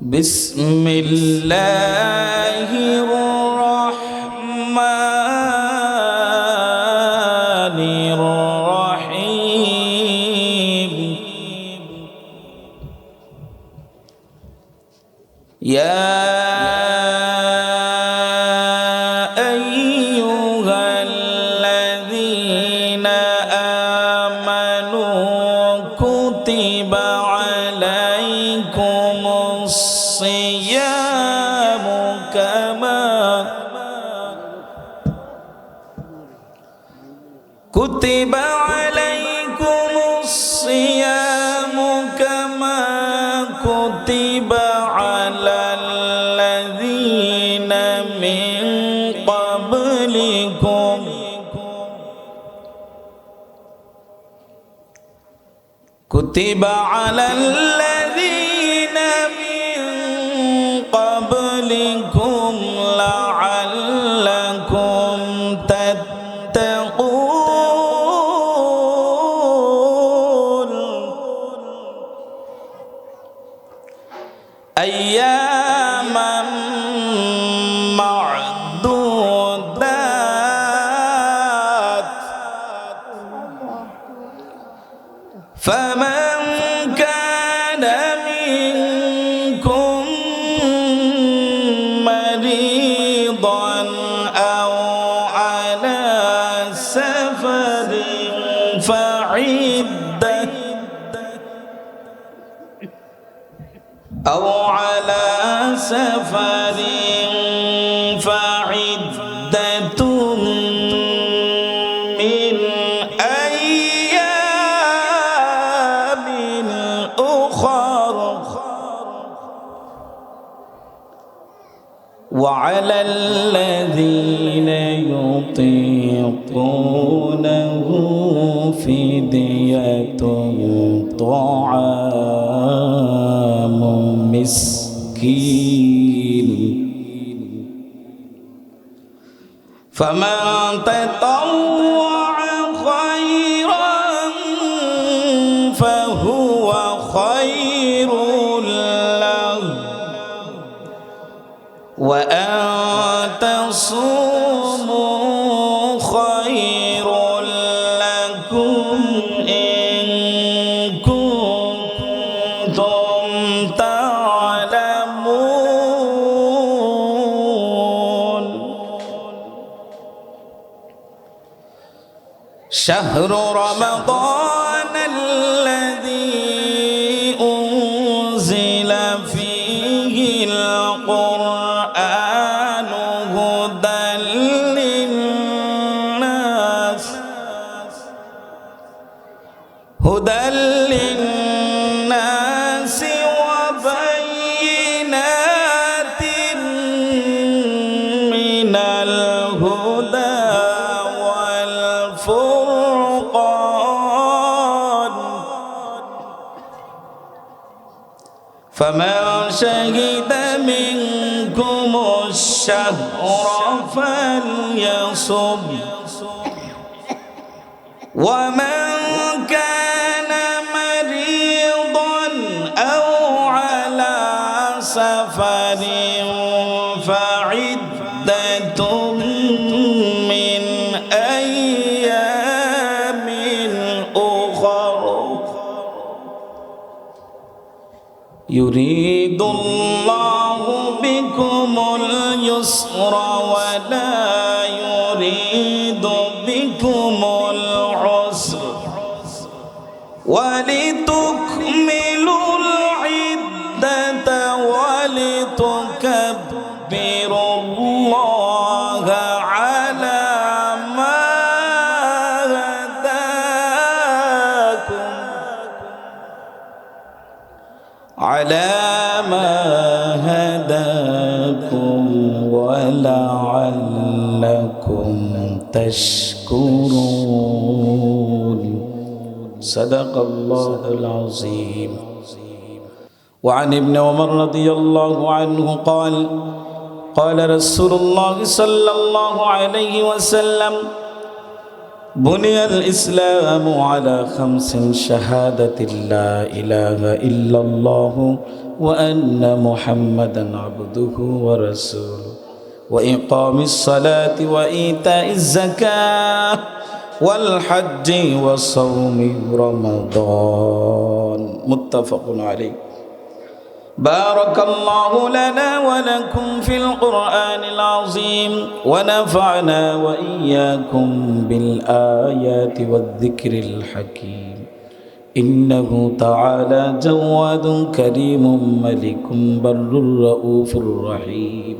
بسم الله الرحمن الرحيم يا أيها الذين آمنوا كتب عليكم الصيام كما كتب على الذين من قبلكم كتب على الذين من قبلكم لعلكم تتقون أياما معدودات فمن كان منكم مريضا أو على سفر فعدة من أيام أخر وعلى الذين يطيقونه فدية طعام مسكين فمن تطوع خيرا فهو خير له وأن تصوموا خير لكم إن كنتم تعلمون شهر رمضان الذي أنزل فيه القرآن هدى للناس وبينات من الهدى والفرقان فمن شهد منكم الشهر فليصم ومن كان مريضا أو على سفر فعدة من أيام أخر يريد الله بكم اليسر ولا يريد بكم العسر ولتكملوا العدة ولتكبروا الله على ما هداكم ولعلكم تشكرون صدق الله العظيم. وعن ابن عمر رضي الله عنه قال قال رسول الله صلى الله عليه وسلم بني الإسلام على 5 شهادة لا إله إلا الله وأن محمدا عبده ورسوله وإقام الصلاة وإيتاء الزكاة والحج وصوم رمضان متفق عليه بارك الله لنا ولكم في القرآن العظيم ونفعنا وإياكم بالآيات والذكر الحكيم إنه تعالى جواد كريم ملك بر رؤوف رحيم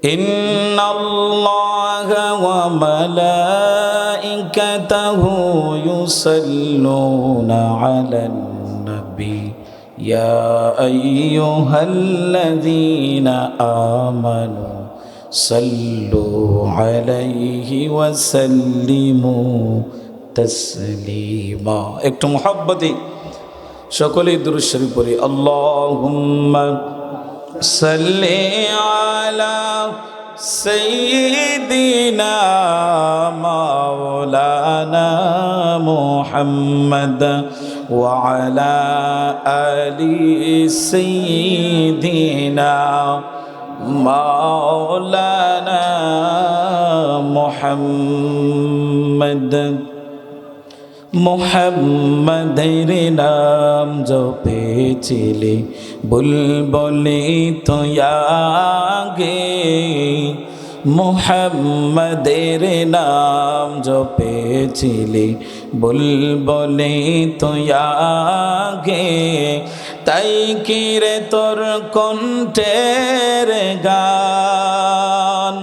إن الله وملائكته يصلون على النبي يا أيها الذين آمنوا صلوا عليه وسلموا تسليما একটু মুহাব্বতে সকলেই দুরূদ শরীফ পড়ি আল্লাহুম্মা সাল্লি আলা সাইয়্যিদিনা মাওলানা মুহাম্মদ وعلى آل سيدنا مولانا محمد মোহাম্মদের নাম জপেছিলে বুলবুলি তো আগে মোহাম্মদের নাম জপেছিলে বুলবুলি তো আগে তাই কি রে তোর কণ্ঠের গান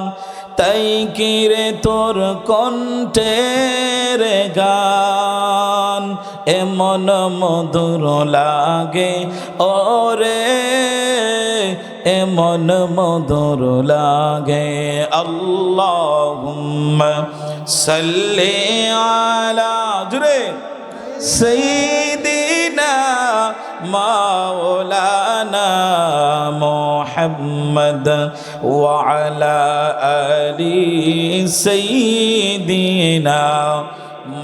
তাই কি রে তোর কণ্ঠের গান এমন মধুর লাগে ওরে এমন মধুর লাগে আল্লাহুম্মা সাল্লি আলা জুরে সাইয়্যিদিনা মাওলানা মুহাম্মদ ওয়া আলা আলি সাইয়্যিদিনা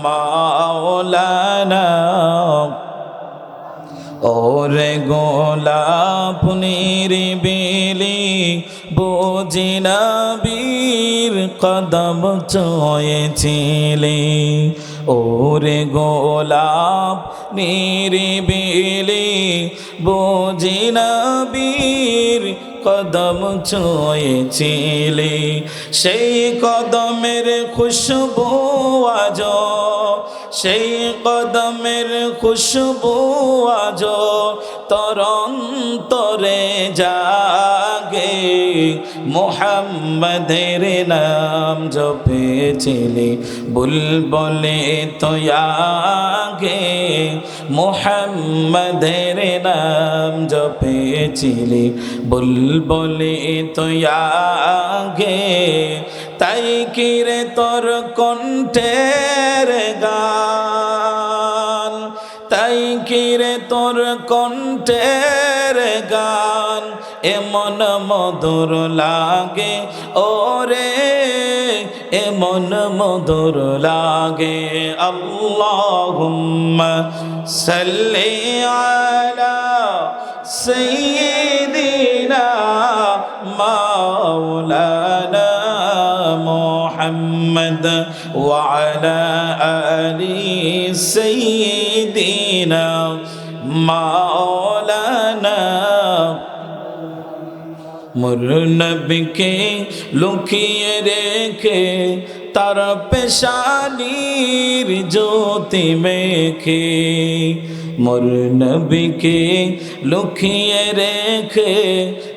মাওলানা ওরে গোলাপ নিরিবিলি বুঝি নবীর কদম ছুঁয়েছিলে ওরে গোলাপ নিরিবিলি বুঝি নবীর কদম ছুঁয়েছিলে সেই কদমের খুশবু আজ সেই কদমের খুশবু আজ তোর অন্তরে জাগে মুহাম্মদের নাম জপেছিলে বুলবুলি তো আগে মুহাম্মদের নাম জপেছিলে বুলবুলি তো আগে তাই কি রে তোর কণ্ঠের গান তাই কি রে তোর কণ্ঠের গান এমন মধুর লাগে ওরে এমন মধুর লাগে আল্লাহুম্মা সাল্লি আলা সাইয়্যিদিনা মাওলানা মুহাম্মদ ওয়া আলা আলি সাইয়্যিদিনা মাওলানা মোর নবীকে লুকিয়ে রেখে তার পেশানির জ্যোতি মেখে মোর নবীকে লুকিয়ে রেখে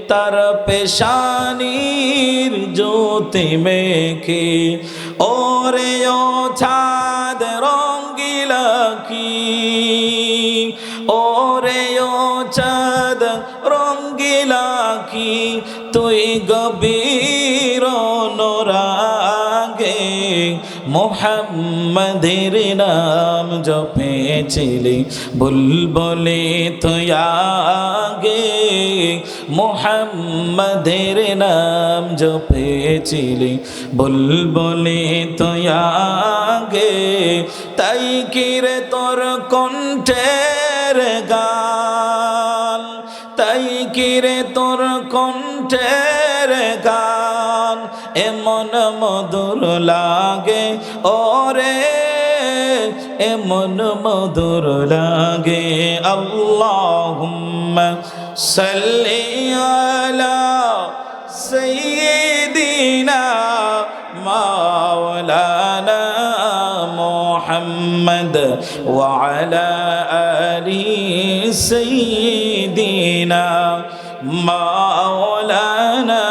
তার পেশানির জ্যোতি মেখে ওরে ও ছাদ রঙ্গিলা কি ওরে ও চাঁদ রঙ্গিলা কি তুই গভীর অনুরাগে মোহাম্মদের নাম জপেছিলে বুলবুলে তো আগে মোহাম্মদের নাম জপেছিলে বুলবুলে তো আগে তাই কিরে তোর কণ্ঠের গান তাই কিরে তোর কণ্ঠের গান এমন মধুর লাগে ওরে এমন মধুর লাগে আল্লাহুম্মা সাল্লি আলা সাইয়্যিদিনা মাওলানা মুহাম্মদ ওয়া আলা আলি সাইয়্যিদিনা মাওলানা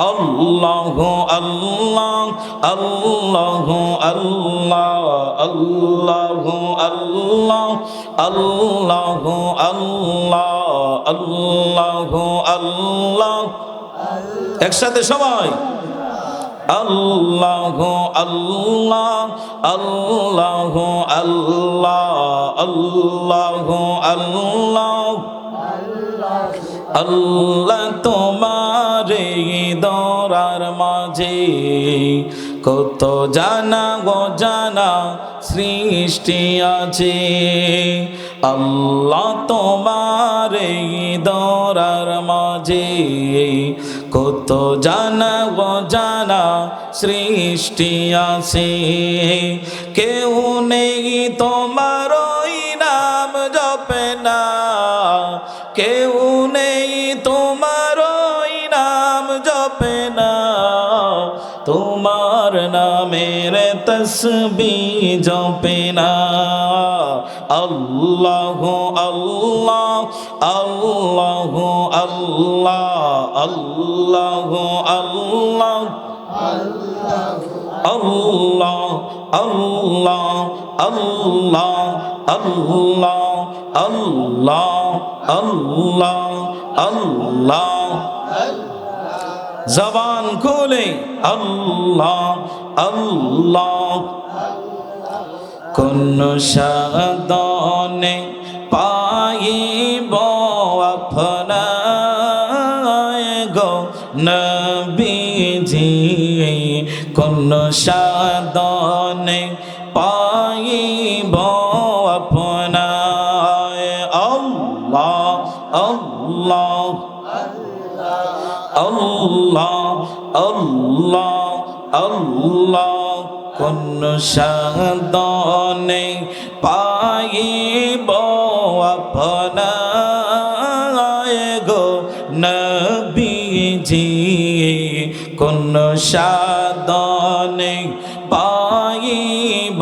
আল্লাহু আল্লাহ আল্লাহু আল্লাহ আল্লাহু আল্লাহ আল্লাহু আল্লাহ আল্লাহু আল্লাহ একসাথে সবাই আল্লাহু আল্লাহ আল্লাহু আল্লাহ আল্লাহু আল্লাহ আল্লাহ তোমার দরার মাঝে কত জানা জানা সৃষ্টি আছে আল্লাহ তোমার দরার মাঝে কত জানা জানা সৃষ্টি আছে কেউ নেই তোমার ওই নাম জপে না কেউ নেই তোমার ওই নাম জপে না তোমার নামের তসবিহ জপে না আল্লাহু আল্লাহ আল্লাহু আল্লাহ আল্লাহু আল্লাহ আল্লাহ আল্লাহ আল্লাহ আল্লাহ আল্লাহ আল্লাহ আল্লাহ জবান খুলে আল্লাহ আল্লাহ কোন সাধনে পাইব আপনায় গো নবীজি কোন সাধনে পাইব আপনায় আল্লাহ আল্লাহ আল্লাহ আল্লাহ আল্লাহ কোন সাধনে পাইব আপনায় গো নবীজি কোন সাধনে পাইব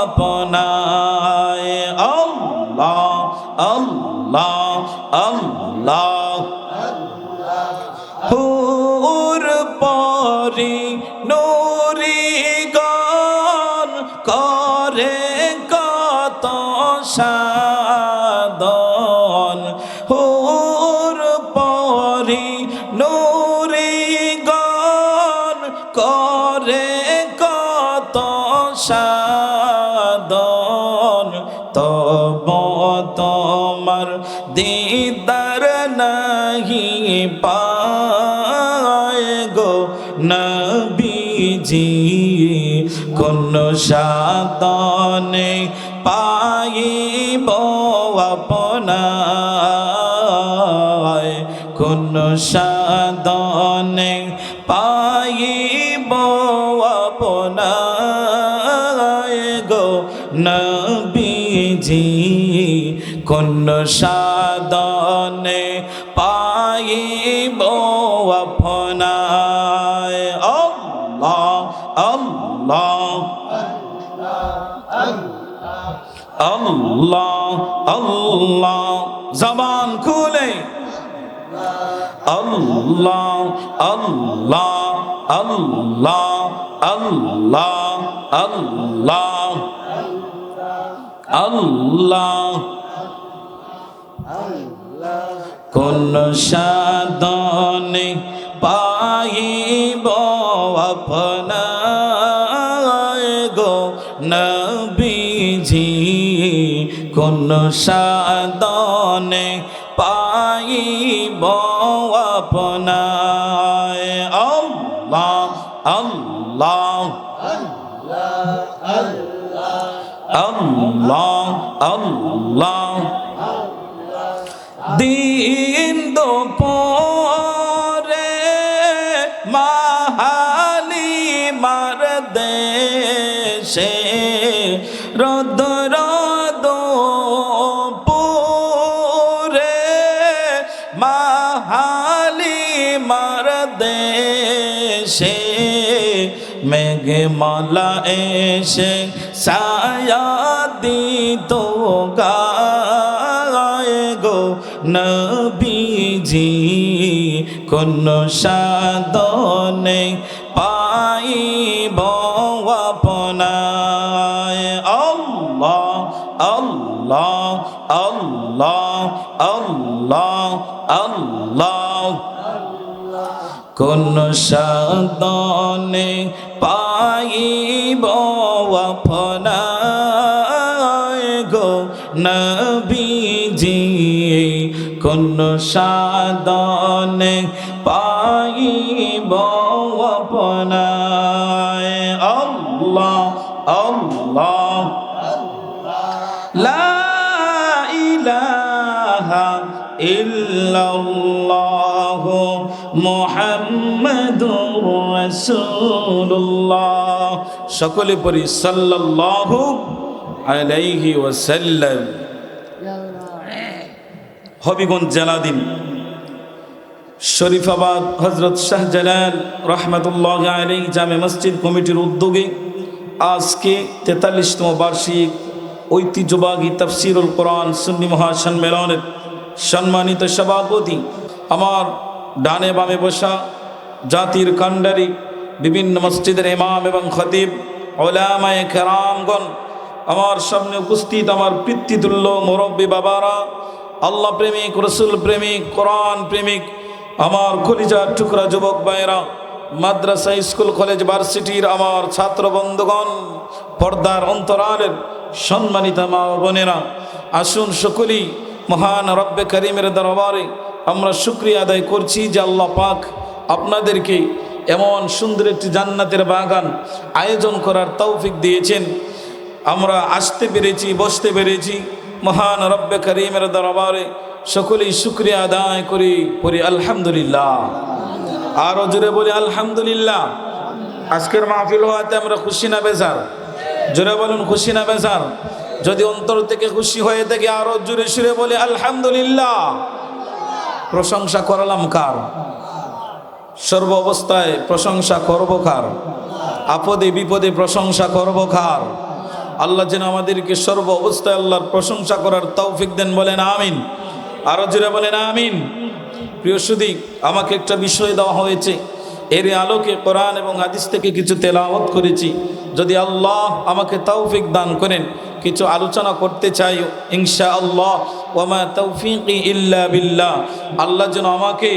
আপনায় আল্লাহ আল্লাহ আল্লাহ হুর পরি নুরি গান করে কত সাধন হুর পরি নুরি গান করে কত সাধন তব তোমার দিদার নাহি পায় গো নবীজি কোন সাধনে পাইব আপনায় কোন সাধনে পাইব আপনায় গো নবীজি কোন সাধনে পাইব আপনায় আল্লাহ আল্লাহ আল্লাহ আল্লাহ জবান খুলে আল্লাহ আল্লাহ আল্লাহ আল্লাহ আল্লাহ আল্লাহ কোন সাধনে পাইব আপনায় গো নবীজি কোন সাধনে পাইব আপনায় আল্লাহ আল্লাহ আল্লাহ আল্লাহ দিন দুপুরে মাহালি মার দেশে রদ রদ পুরে মাহালি মার দেশে মেঘে মালা এসে ছায়া দিত গায়ে গো নবীজি কোন সাধনে পাইব আপনায় আল্লাহ আল্লাহ আল্লাহ আল্লাহ আল্লাহ কোন সাধনে পাইব আপনায় গো নবীজি কোন সাধনে পাইব আপনায় আল্লাহ আল্লাহ লা ইলাহা ইল্লাল্লাহ মুহাম্মাদুর রাসূলুল্লাহ সকলে পড়ি সাল্লাল্লাহু আলাইহি ওয়াসাল্লাম। হবিগঞ্জ জেলাদিন শরীফাবাদ হযরত শাহজালাল রাহমাতুল্লাহি আলাইহি জামে মসজিদ কমিটির উদ্যোগে আজকে 43তম বার্ষিক ঐতিহ্যবাহী তাফসীরুল কোরআন সুন্নি মহাসম্মেলনের সম্মানিত সভাপতি, আমার ডানে বামে বসা জাতির কাণ্ডারি বিভিন্ন মসজিদের ইমাম এবং খতিব, উলামায়ে কেরামগণ, আমার সামনে উপস্থিত আমার পিতৃতুল্য মুরব্বী বাবারা, আল্লাহ প্রেমিক, রসুল প্রেমিক, কোরআন প্রেমিক, আমার কলিজার টুকরা যুবক ভাইয়েরা, মাদ্রাসা, স্কুল, কলেজ, ভার্সিটির আমার ছাত্র বন্ধুগণ, পর্দার অন্তরালের সম্মানিত মা ও বোনেরা, আসুন সকলেই মহান রব্বে করিমের দরবারে আমরা শুকরিয়া আদায় করছি যে আল্লাহ পাক আপনাদেরকে এমন সুন্দর একটি জান্নাতের বাগান আয়োজন করার তৌফিক দিয়েছেন। আমরা আসতে পেরেছি, বসতে পেরেছি। মহান রব্বে করিমের দরবারে সকলেই শুকরিয়া আদায় করি পড়ি আলহামদুলিল্লাহ। আরও জোরে বলি আলহামদুলিল্লাহ। আজকের মাহফিল হওয়াতে আমরা খুশি না বেজার? জোরে বলুন, খুশি না বেজার? যদি অন্তর থেকে খুশি হয়ে থাকে আরো জোরে সুরে বলে আলহামদুলিল্লাহ। প্রশংসা করলাম কার? সর্ব অবস্থায় প্রশংসা করব কার? আপদে বিপদে প্রশংসা করব কার? আল্লাহ যেন আমাদেরকে সর্ব অবস্থায় আল্লাহর প্রশংসা করার তৌফিক দেন, বলেন আমিন। আরো জোরে বলেন আমিন। প্রিয় সুধী, আমাকে একটা বিষয় দেওয়া হয়েছে, এর আলোকে কোরআন এবং হাদিস থেকে কিছু তেলাওয়াত করেছি। যদি আল্লাহ আমাকে তৌফিক দান করেন কিছু আলোচনা করতে চাই ইনশাআল্লাহ। ওয়ামা তৌফিকি ইল্লা বিল্লাহ। আল্লাহ যেন আমাকে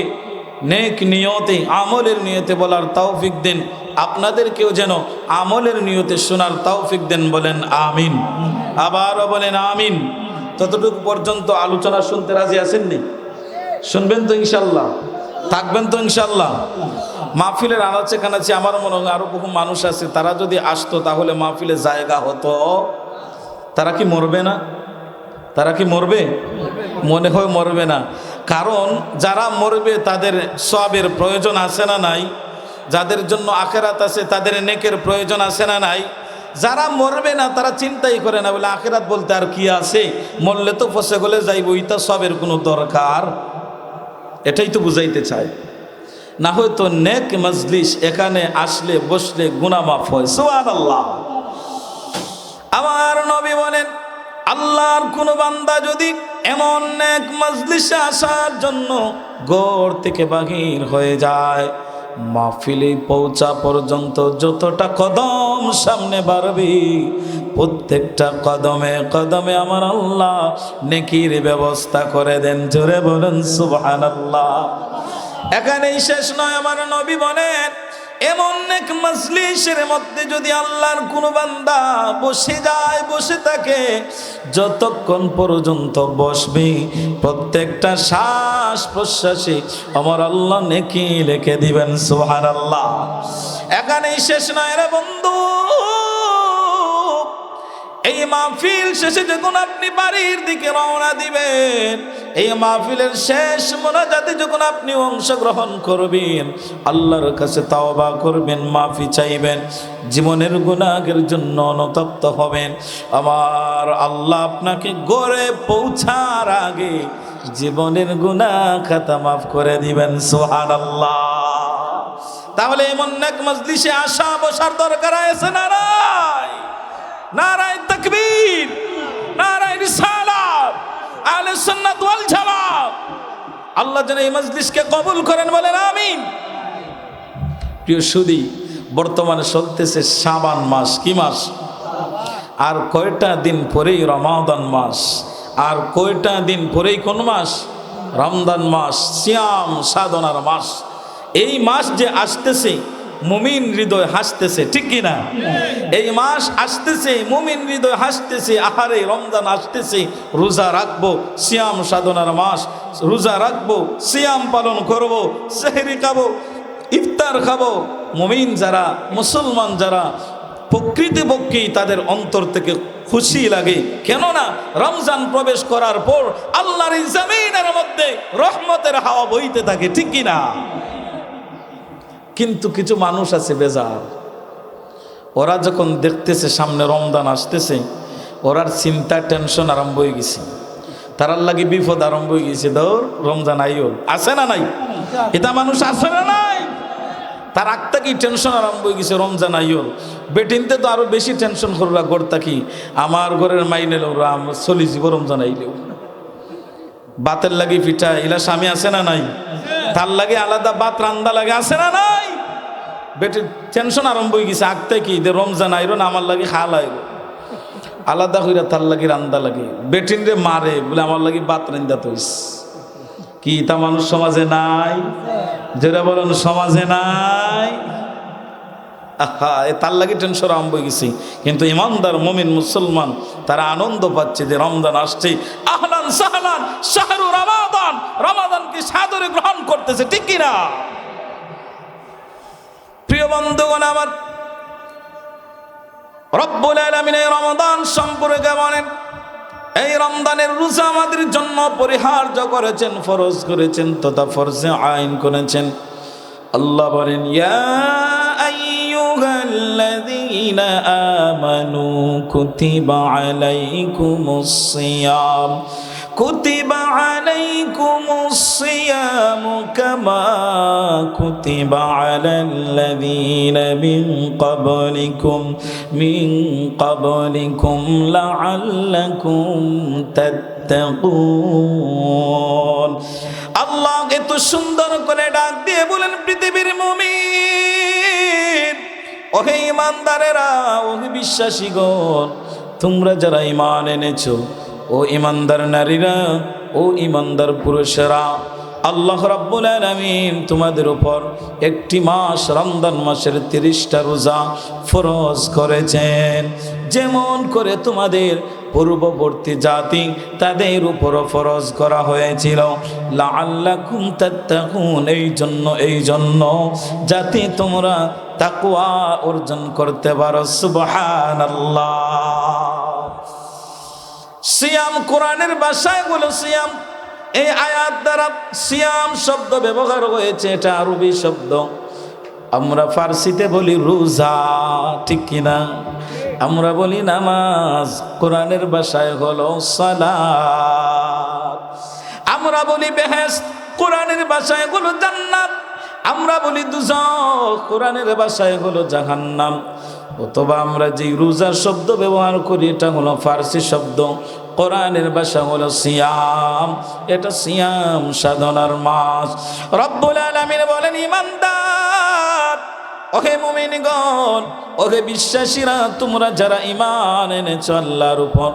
নেক নিয়তে, আমলের নিয়তে বলার তৌফিক দেন, আপনাদেরকেও যেন আমলের নিয়তে শোনার তৌফিক দেন, বলেন আমিন। আবারও বলেন আমিন। ততটুকু পর্যন্ত আলোচনা শুনতে রাজি আছেন নি? শুনবেন তো ইনশাআল্লাহ? থাকবেন তো ইনশাআল্লাহ? মাহফিলের আনাচে কানাচে আমার মনে হয় আরো বহু মানুষ আছে, তারা যদি আসতো তাহলে মাহফিলে জায়গা হতো। তারা কি মরবে না? তারা কি মরবে? মনে হয় মরবে না। কারণ যারা মরবে তাদের সওয়াবের প্রয়োজন আছে না নাই? যাদের জন্য আখিরাত আছে তাদের নেকের প্রয়োজন আছে না নাই? যারা মরবে না তারা চিন্তাই করে না, বলে আখিরাত বলতে আর কি আছে, মরলে তো ফসে গলে যাইব, ইটা সবের কোনো দরকার। এটাই তো বুঝাইতে চায়। না হয়তো নেক মজলিস, এখানে আসলে বসলে গুনাহ মাফ হয়। সুবহানাল্লাহ। আমার নবী বলেন, আল্লাহর কোন বান্দা যদি এমন নেক মজলিসে আসার জন্য ঘর থেকে বাহির হয়ে যায়, মাহফিলে পৌঁছা পর্যন্ত যতটা কদম সামনে বাড়বি, প্রত্যেকটা কদমে কদমে আমার আল্লাহ নেকির ব্যবস্থা করে দেন। জোরে বলুন সুবহানাল্লাহ। এখানেই শেষ নয়, আমার নবী বলেন এমন এক মজলিসের মধ্যে যদি আল্লাহর কোনো বান্দা বসে যায়, বসে থাকে, যতক্ষণ পর্যন্ত বসবে প্রত্যেকটা শ্বাস প্রশ্বাসে আমার আল্লাহ নেকি লিখে দিবেন। সুবহানাল্লাহ। এখানেই শেষ নয় রে বন্ধু। এই মাহফিল শেষে যখন আপনি বাড়ির দিকে রওনা দিবেন, এই মাহফিলের শেষ মোনাজাতে যখন আপনি অংশগ্রহণ করবেন, আল্লাহর কাছে তাওবা করবেন, মাফি চাইবেন, জীবনের গুনাহের জন্য অনুতপ্ত হবেন, আমার আল্লাহ আপনাকে গড়ে পৌঁছার আগে জীবনের গুনাহ খাতা মাফ করে দিবেন। সুবহানাল্লাহ। তাহলে এমন এক মজলিসে আসা বসার দরকার আছে না নাই? নারায়ে তাকবীর, নারায়ে রিসালাত, আহলে সুন্নাত ওয়াল জামাত। আল্লাহ যেন এই মজলিসকে কবুল করেন, বলেন আমিন। প্রিয় সুধী, বর্তমানে চলতেছে শাবান মাস। কি মাস? আর কয়টা দিন পরেই রমাদান মাস, আর কয়টা দিন পরেই কোন মাস? রমজান মাস, সিয়াম সাধনার মাস। এই মাস যে আসতেছে, মুমিন হৃদয় হাসতেছে, ঠিক কি না? এই মাস আসতেছে, মুমিন হৃদয় হাসতেছে, আহারে রমজান আসতেছে, রোজা রাখবো, সিয়াম সাধনার মাস, রোজা রাখবো, সিয়াম পালন করব, সেহরি খাবো, ইফতার খাবো। মুমিন যারা, মুসলমান যারা, প্রকৃতপক্ষেই তাদের অন্তর থেকে খুশি লাগে। কেননা রমজান প্রবেশ করার পর আল্লাহর এই জমিনের মধ্যে রহমতের হাওয়া বইতে থাকে, ঠিক কি না? কিন্তু কিছু মানুষ আছে বেজার, ওরা যখন দেখতেছে সামনে রমজান আসতেছে, ওরার চিন্তা টেনশন আরম্ভ হয়ে গেছে, তারার লাগে বিপদ আরম্ভ হয়ে গেছে। দৌড় রমজান আইও, আছে না নাই? এটা মানুষ আছে না নাই? তার আত্মা কি টেনশন আরম্ভ হয়ে গেছে, রমজান আইও। বেটিনতে তো আরো বেশি টেনশন করবা, গড়তা কি আমার ঘরের মাইনেল ওরা চলি যাব রমজান আইলেও। বাতের লাগে পিঠা ইলা স্বামী আছে না নাই? তার লাগে আলাদা বাত রান্দা লাগে, আছে না নাই? বেটির টেনশন আরম্ভ হয়ে গেছে আঁকতে কি যে রমজান আইরো না আমার লাগে খাল আইরো, আলাদা কইরা তার লাগে রান্দা লাগে। বেটিন রে মারে বলে আমার লাগে বাত রান্দা তৈস। কি তা মানুষ সমাজে নাই? যেটা বলেন সমাজে নাই। আহা, তার লাগে টেনশন আরম্ভ হয়ে গেছে। কিন্তু ইমানদার মুমিন মুসলমান তারা আনন্দ পাচ্ছে যে রমজান আসছে। আহলান সাহলান শাহরু রমাদান, রমাদানকে সাদরে গ্রহণ করতেছে, ঠিক কি না? প্রিয় বন্ধুগণ আমার, রব্বুল আলামিন এই রমাদান সম্পর্কে বলেন, এই রমজানের রোজা আমাদের জন্য পরিহার্য করেছেন, ফরজ করেছেন, তথা ফরজে আইন করেছেন। আল্লাহ বলেন, ইয়া আইয়ুহাল্লাযীনা আমানু কুতিবা আলাইকুমুস সিয়াম, কুতিবা আলাইকুমুস সিয়াম কামা কুতিবা আলাল্লাযীনা মিন ক্বাবলিকুম লাআল্লাকুম তাত্তাকুন। আল্লাহ এত সুন্দর করে ডাক দিয়ে বলেন, পৃথিবীর মুমিন, ওহে ইমানদারেরা, ওহে বিশ্বাসীগণ, তোমরা যারা ঈমান এনেছো, ও ইমানদার নারীরা, ও ইমানদার পুরুষেরা, আল্লাহ রাব্বুল আলামিন তোমাদের উপর একটি মাস, রমজান মাসের 30টা রোজা ফরজ করেছেন। যেমন করে তোমাদের পূর্ববর্তী জাতি তাদের উপর ফরজ করা হয়েছিল, লাআল্লাকুম তাত্তাকুন, এই জন্য যাতে তোমরা তাকওয়া অর্জন করতে পারো। সুবহানাল্লাহ। সিয়াম কোরআনের ভাষায় হলো সিয়াম। এই আয়াত দ্বারা সিয়াম শব্দ ব্যবহার হয়েছে, এটা আরবি শব্দ। আমরা ফার্সিতে বলি রোজা, ঠিক কিনা? আমরা বলি নামাজ, কোরআনের ভাষায় হলো সালাত। আমরা বলি বেহেশত, কোরআনের ভাষায় হলো জান্নাত। আমরা বলি দুজখ, কোরআনের ভাষায় হলো জাহান্নাম। অথবা আমরা যে রোজা শব্দ ব্যবহার করি, এটা হলো ফার্সি শব্দ, কোরআনের ভাষা হলো সিয়াম। এটা সিয়াম সাধনার মাস। রব্বুল আলামিন বলেন, ইমানদার, ওহে মুমিনগণ, ওহে বিশ্বাসীরা, তোমরা যারা ঈমান এনেছো আল্লাহর উপর,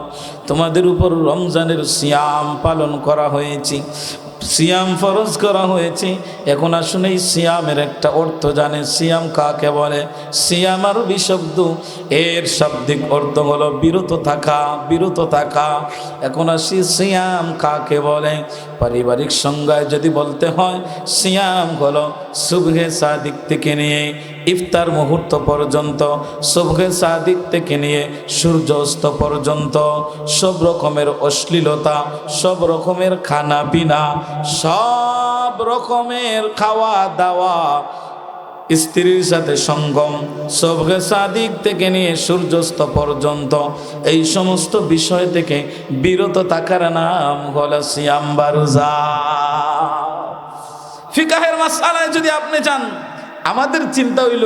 তোমাদের উপর রমজানের সিয়াম পালন করা হয়েছে। সিয়াম ফরজ করা হয়েছে। এখন আসুন এই সিয়ামের একটা অর্থ জানে, সিয়াম কাকে বলে? সিয়াম আরবি শব্দ, এর শাব্দিক অর্থ হলো বিরত থাকা, বিরত থাকা। এখন আসি সিয়াম কাকে বলে? পারিবারিক সংজ্ঞায় যদি বলতে হয়, সিয়াম হলো সুবহে সাদিক থেকে নিয়ে ইফতার মুহূর্ত পর্যন্ত, সুবহে সাদিক থেকে নিয়ে সূর্যাস্ত পর্যন্ত সব রকমের অশ্লীলতা, সব রকমের খানা পিনা, সব রকমের খাওয়া দাওয়া, স্ত্রীর সাথে সঙ্গম, সুবহে সাদিক থেকে নিয়ে সূর্যাস্ত পর্যন্ত এই সমস্ত বিষয় থেকে বিরত থাকার নাম হলো সিয়াম বা রোজা। ফিকাহের মাসআলায় যদি আপনি যান, আমাদের চিন্তা হইল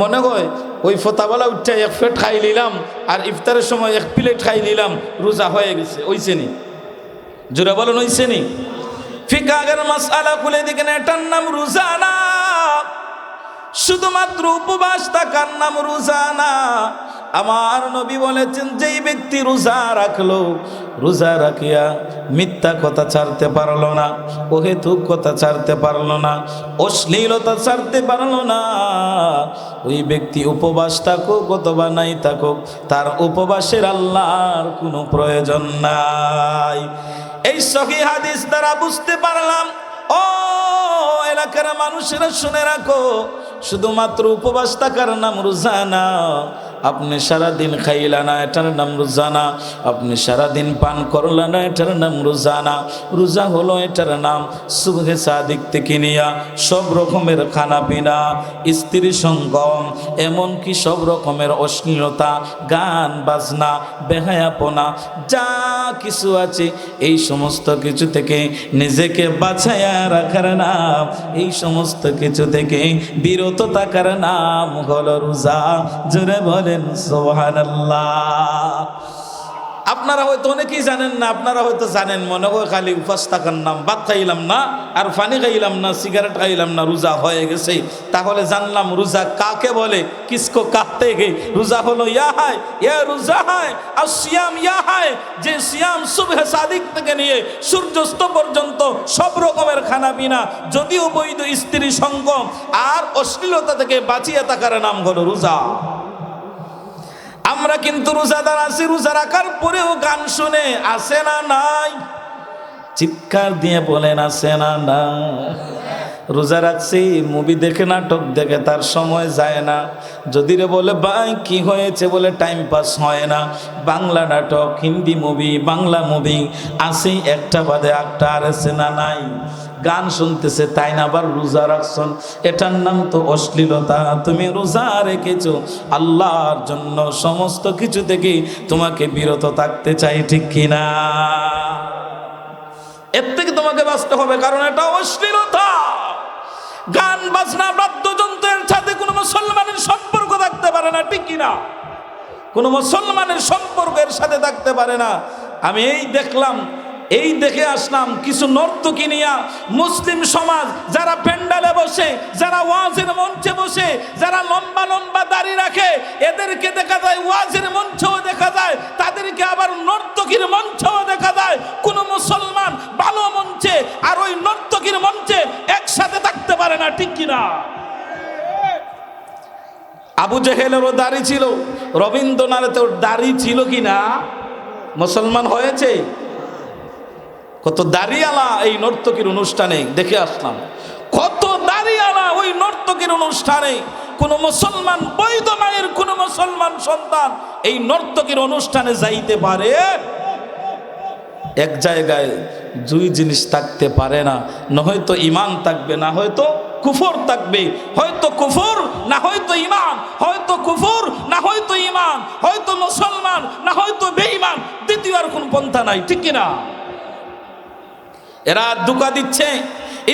মনে হয় ওই ফতাওয়ালা উঠে এক প্লেট খাই নিলাম আর ইফতারের সময় এক প্লেট খাই নিলাম, রোজা হয়ে গেছে। ওইছে নি? জোরে বলেন, ওইছে নি? ফিকাহের মাসআলা খুলে দেখেন, এটার নাম রোজা না। শুধুমাত্র উপবাস থাকার নাম রোজা না। আমার নবী বলেছেন, যেই ব্যক্তি রোজা রাখলো, রোজা রাখিয়া মিথ্যা কথা ছাড়তে পারলো না, অহেতুক কথা ছাড়তে পারলো না, অশ্লীলতা ছাড়তে পারলো না, ওই ব্যক্তি উপবাস থাকুক অথবা নাই থাকুক, তার উপবাসের আল্লাহর কোনো প্রয়োজন নাই। এই সহিহ হাদিস দ্বারা বুঝতে পারলাম, ও এলাকার মানুষেরা শুনে রাখো, শুধুমাত্র উপবাস থাকার নাম রোজা না। আপনি সারাদিন খাইলা না, এটার নাম রোজা না। আপনি সারাদিন পান করলা না, এটার নাম রোজা না। রোজা হলো এটার নাম সুবহে সাদিক থেকে নিয়া সব রকমের খানা পিনা, স্ত্রী সঙ্গম, এমনকি সব রকমের অশ্লীলতা, গান বাজনা, বেহায়াপনা, যা কিছু আছে এই সমস্ত কিছু থেকে নিজেকে বাঁচাইয়া রাখার নাম, এই সমস্ত কিছু থেকে বিরত থাকার নাম হলো রোজা। জোরে বলেন সুবহানাল্লাহ। আপনারা হয়তো অনেকেই জানেন না, আপনারা হয়তো জানেন, মনে হয় খালি উপাস থাকার নাম, ভাত খাইলাম না আর পানি খাইলাম না, সিগারেট খাইলাম না, রোজা হয়ে গেছে। তাহলে জানলাম রোজা কাকে বলে, কিসকো কাহতে গে। রোজা হলো ইয়া হায়, ইয়া রোজা হায়, আর সিয়াম ইয়া হায়, যে সিয়াম সুবহে সাদিক থেকে নিয়ে সূর্যাস্ত পর্যন্ত সব রকমের খানা পিনা, যদিও বৈধ স্ত্রী সঙ্গম আর অশ্লীলতা থেকে বাঁচিয়ে থাকার নাম হলো রোজা। আমরা কিন্তু রোজাদার আছি, রোজা রাখার পরেও গান শুনে, আসে না নাই? চিৎকার দিয়ে বলেন, আসে না না? রোজা রাখছি, মুভি দেখে, নাটক দেখে তার সময় যায় না। যদি রে বলে ভাই কি হয়েছে, বলে টাইম পাস হয় না। বাংলা নাটক, হিন্দি মুভি, বাংলা মুভি আসি, একটা বাদে একটা, আর আসে না নাই? গান শুনতেছে, তাই না আবার রোজা রাখছেন, এটার নাম তো অশ্লীলতা। তুমি রোজা রেখেছো আল্লাহর জন্য, সমস্ত কিছু থেকে তোমাকে বিরত থাকতে চাই, ঠিক কিনা? এর থেকে তোমাকে বাঁচতে হবে, কারণ এটা অশ্লীলতা। গান বাজনা বাদ্যযন্ত্রের সাথে কোনো মুসলমানের সম্পর্ক থাকতে পারে না, ঠিক কিনা? কোনো মুসলমানের সম্পর্কের সাথে থাকতে পারে না। আমি এই দেখলাম, এই দেখে আসলাম কিছু নর্তকী নিয়া মুসলিম সমাজ, যারা প্যান্ডালে বসে, যারা ওয়াজের মঞ্চে বসে, যারা লম্বা লম্বা দাড়ি রাখে, এদেরকে দেখা যায় ওয়াজের মঞ্চেও দেখা যায়, তাদেরকে আবার নর্তকীর মঞ্চেও দেখা যায়। কোন মুসলমান ভালো মঞ্চে আর ওই নর্তকীর মঞ্চে একসাথে থাকতে পারে না, ঠিক কিনা? আবু জেহেলেরও দাড়ি ছিল, রবীন্দ্রনাথের দাড়ি ছিল কিনা? মুসলমান হয়েছে? কত দাড়িওয়ালা এই নর্তকীর অনুষ্ঠানে দেখে আসলাম, কত দাড়িওয়ালা ওই নর্তকীর অনুষ্ঠানে। কোন মুসলমান, বৈধ মায়ের কোন মুসলমান সন্তান এই নর্তকীর অনুষ্ঠানে যাইতে পারে? এক জায়গায় দুই জিনিস থাকতে পারে না, না হয়তো ইমান থাকবে, না হয়তো কুফর থাকবে। হয়তো কুফর, না হয়তো ইমান, হয়তো কুফর, না হয়তো ইমান, হয়তো মুসলমান, না হয়তো বেঈমান, দ্বিতীয় আর কোন পন্থা নাই, ঠিক কিনা? এরা ধোঁকা দিচ্ছে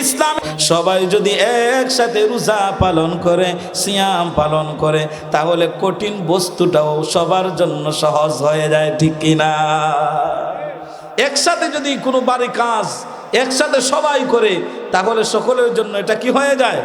ইসলাম। সবাই যদি একসাথে রোজা পালন করে, সিয়াম পালন করে, তাহলে কঠিন বস্তুটাও সবার জন্য সহজ হয়ে যায়, ঠিক কিনা? একসাথে যদি কোনো বাড়ি কাজ একসাথে সবাই করে, তাহলে সকলের জন্য এটা কি হয়ে যায়?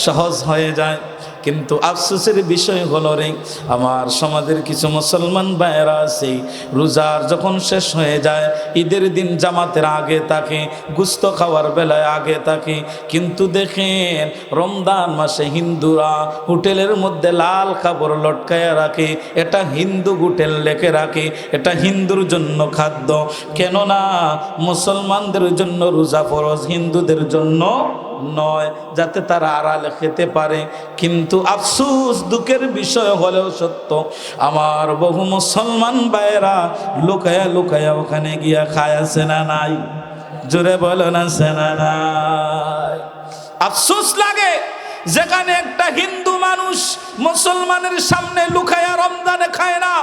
সহজ হয়ে যায়। কিন্তু আফসোসের বিষয় হলো রে, আমার সমাজের কিছু মুসলমান ভাইয়েরা আছে, রোজার যখন শেষ হয়ে যায়, ঈদের দিন জামাতের আগে থাকে, গুস্ত খাওয়ার বেলায় আগে থাকে, কিন্তু দেখেন রমজান মাসে হিন্দুরা হোটেলের মধ্যে লাল কাপড় লটকায়া রাখে, এটা হিন্দু হোটেল লেখে রাখে, এটা হিন্দুর জন্য খাদ্য। কেননা মুসলমানদের জন্য রোজা ফরজ, হিন্দুদের জন্য নয়, যাতে তারা আড়ালে খেতে পারে। কিন্তু আফসোস, দুঃখের বিষয় হলেও সত্য, আমার বহু মুসলমান ভাইয়েরা লুকায়া লুকায়া ওখানে গিয়া খায়, আছে না নাই? জোরে বলো না, আছে না নাই? আফসোস লাগে, যেখানে একটা হিন্দু মানুষ মুসলমানের সামনে লুকায়া রমজানে খায় না,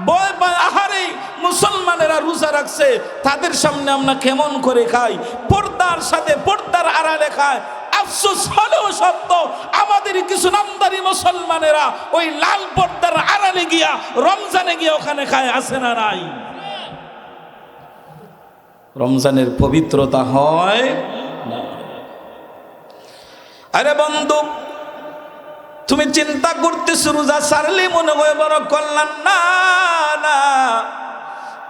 বয় পায় আহারে মুসলমানেরা রোজা রাখছে, তাদের সামনে আমরা কেমন করে খাই, পর্দার সাথে পর্দার আড়ালে খায়। আফসোস হলেও সত্য, আমাদের কিছু নামদারি মুসলমানেরা ওই লাল পর্দার আড়ালে গিয়া রমজানে গিয়া ওখানে খায়, আছে না নাই? রমজানের পবিত্রতা হয় না। আরে বন্ধু, তুমি চিন্তা করতেছ রোজা ছাড়লে মনে হয় বড় কল্যাণ। না না,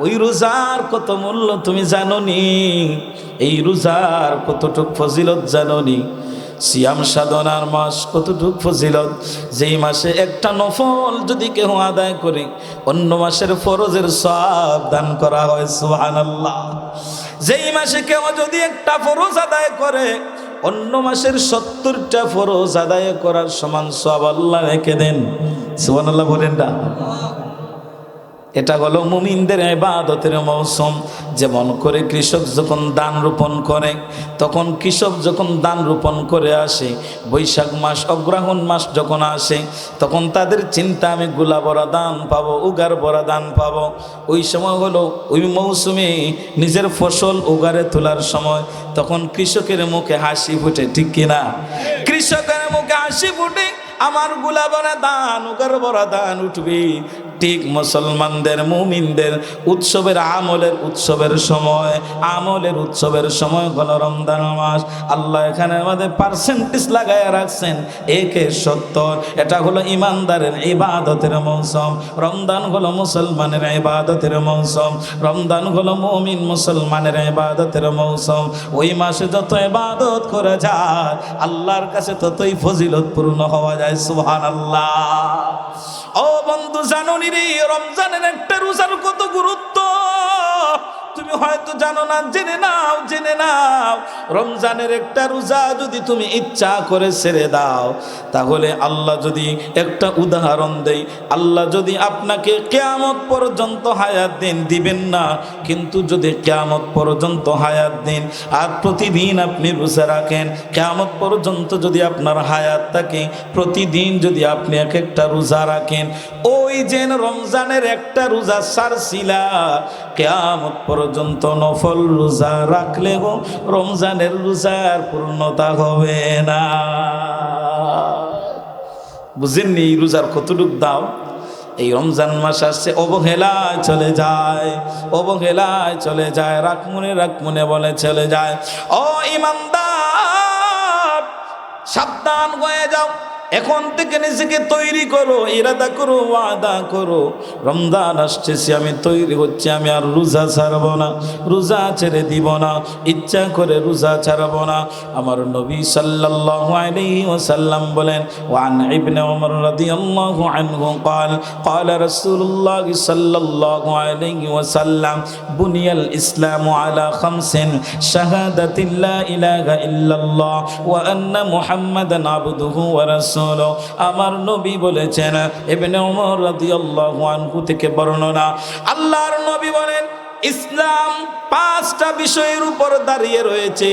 ওই রোজার কত মূল্য তুমি জানো নি? এই রোজার কতটুক ফজিলত জানো নি? সিয়াম সাধনার মাস কতটুক ফজিলত, যেই মাসে একটা নফল যদি কেউ আদায় করে অন্য মাসের ফরজের সওয়াব দান করা হয়। সুবহানাল্লাহ। যেই মাসে কেউ যদি একটা ফরজ আদায় করে অন্য মাসের 70টা ফরজ আদায় করার সমান সওয়াব আল্লাহ রেখে দেন। সুবহানাল্লাহ বলেন না? এটা হলো মুমিনদের ইবাদতের মৌসুম। যেমন করে কৃষক যখন ধান রোপণ করে, তখন কৃষক যখন ধান রোপণ করে আসে, বৈশাখ মাস অগ্রহায়ণ মাস যখন আসে, তখন তাদের চিন্তা আমি গোলা ভরা ধান পাবো, উগার ভরা ধান পাবো। ওই সময় হলো ওই মৌসুমে নিজের ফসল উগারে তোলার সময়, তখন কৃষকের মুখে হাসি ফুটে, ঠিক কিনা? কৃষকের মুখে হাসি ফুটে, আমার গোলা ভরা ধান, উগার ভরা ধান উঠবে। ঠিক মুসলমানদের, মুমিনদের উৎসবের, আমলের উৎসবের সময়, আমলের উৎসবের সময় হলো রমজান মাস। আল্লাহ এখানে আমাদের পার্সেন্টেজ লাগায় রাখছেন 1/70। এটা হলো ইমানদারের ইবাদতের মৌসুম। রমজান হলো মুসলমানের ইবাদতের মৌসুম। রমজান হলো মুমিন মুসলমানের ইবাদতের মৌসুম। ওই মাসে যত ইবাদত করা যায় আল্লাহর কাছে ততই ফজিলতপূর্ণ হওয়া যায়। সুবহানাল্লাহ। ও বন্ধু, জানো নি রে রমজানের একটা রোজার কত গুরুত্ব? তুমি হয়তো জানো না, জেনে নাও, জেনে নাও। রমজানের একটা রোজা যদি তুমি ইচ্ছা করে ছেড়ে দাও, তাহলে আল্লাহ যদি একটা উদাহরণ দেই, আল্লাহ যদি আপনাকে কিয়ামত পর্যন্ত হায়াত দেন, দিবেন না, কিন্তু যদি কিয়ামত পর্যন্ত হায়াত দেন আর প্রতিদিন আপনি রোজা রাখেন, কিয়ামত পর্যন্ত যদি আপনার হায়াত থাকে, প্রতিদিন যদি আপনি এক একটা রোজা রাখেন, ওই যে রমজানের একটা রোজা ছাড়ছিলা, কিয়ামত পর্যন্ত নফল রোজা রাখলে গো রমজানের রোজার পূর্ণতা হবে না। বুঝেননি এই রোজার কতটুক দাম? এই রমজান মাস আসছে, অবহেলায় চলে যায়, অবহেলায় চলে যায়, রাখমুনে রাখমুনে বলে চলে যায়। ও ইমানদার, সাবধান হয়ে যাও, এখন থেকে নিজেকে তৈরি করো, ইরাদা করো, ওয়াদা করো, রমজান আসছে, আমি তৈরি হচ্ছে, আমি আর রোজা ছাড়ব না, রোজা ছেড়ে দিব না, ইচ্ছা করে রোজা ছাড়ব না। আমার নবী সাল্লাল্লাহু আলাইহি ওয়াসাল্লাম বলেন, ওয়ান ইবনে উমর রাদিয়াল্লাহু আনহু قال قال رسول الله صلى الله عليه وسلم بني الإسلام على 5 شهادة لا إله إلا الله وأن محمدا عبده ورسوله। আমার নবী বলেছেন, ইবনে উমর রাদিয়াল্লাহু আনহু থেকে বর্ণনা, আল্লাহর নবী বলেন, ইসলাম 5টা বিষয়ের উপর দাঁড়িয়ে রয়েছে।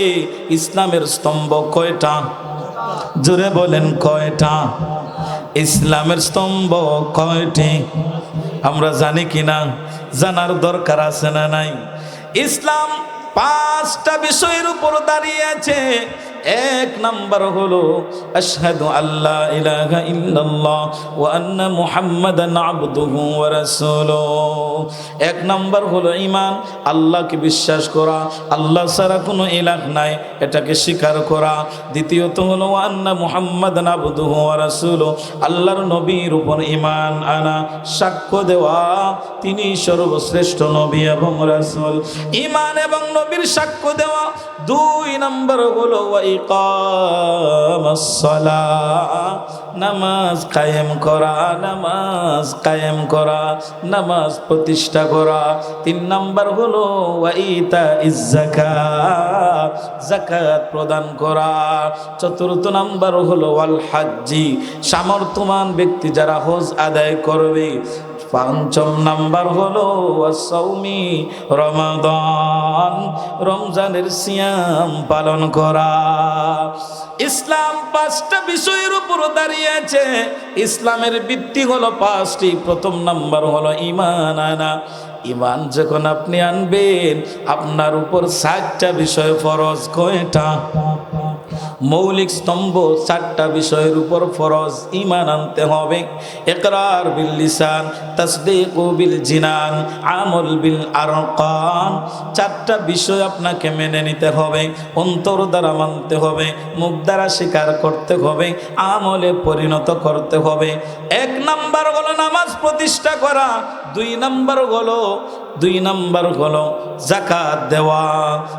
ইসলামের স্তম্ভ কয়টা? জোরে বলেন, কয়টা? ইসলামের স্তম্ভ কয়টি? আমরা জানি কিনা? জানার দরকার আছে না নাই? ইসলাম 5টা বিষয়ের উপর দাঁড়িয়ে আছে। এক নাম্বার হলো আশহাদু আল্লা ইলাহা ইল্লাল্লাহ ওয়া আন্না মুহাম্মাদান আবদুহু ওয়া রাসূলুহু। এক নাম্বার হলো ঈমান, আল্লাহকে বিশ্বাস করা, আল্লাহ ছাড়া কোনো ইলাহ নাই, এটাকে স্বীকার করা। দ্বিতীয়ত হলো আন্না মুহাম্মাদান আবদুহু ওয়া রাসূলুহু, আল্লাহর নবীর উপর ঈমান আনা, সাক্ষ্য দেওয়া তিনি সর্বশ্রেষ্ঠ নবী এবং রাসূল। ঈমান এবং নবীর সাক্ষ্য দেওয়া। 2 নম্বর হলো ওয়া ইকামাস সালাহ, নামাজ কায়েম করা, নামাজ কায়েম করা, নামাজ প্রতিষ্ঠা করা। 3 নম্বর হলো ওয়া ইতাইজ যাকাত, যাকাত প্রদান করা। 4র্থ নম্বর হলো ওয়াল হাজ্জি, সামর্থ্যবান ব্যক্তি যারা হজ আদায় করবে। 5ম নাম্বার হলো ওয়াসাউমি রমাদান, রমজানের সিয়াম পালন করা। ইসলাম 5টা বিষয়ের উপর দাঁড়িয়ে আছে। ইসলামের ভিত্তি হলো 5টি। 1ম নাম্বার হলো ঈমান আনা। ঈমান যখন আপনি আনবেন, আপনার উপর 7টা বিষয় ফরজ। কয়টা? মৌলিক স্তম্ভ 7টা বিষয়ের উপর ফরজ ঈমান আনতে হবে। ইকরার বিল লিসান, তাসদীক বিল জিনান, আমল বিল আরকান। 4টা বিষয় আপনাকে মেনে নিতে হবে, অন্তর দ্বারা মানতে হবে, মুখ দ্বারা স্বীকার করতে হবে, আমলে পরিণত করতে হবে। 1 নাম্বার হলো নামাজ প্রতিষ্ঠা করা। 2 নাম্বার হলো যাকাত দেওয়া।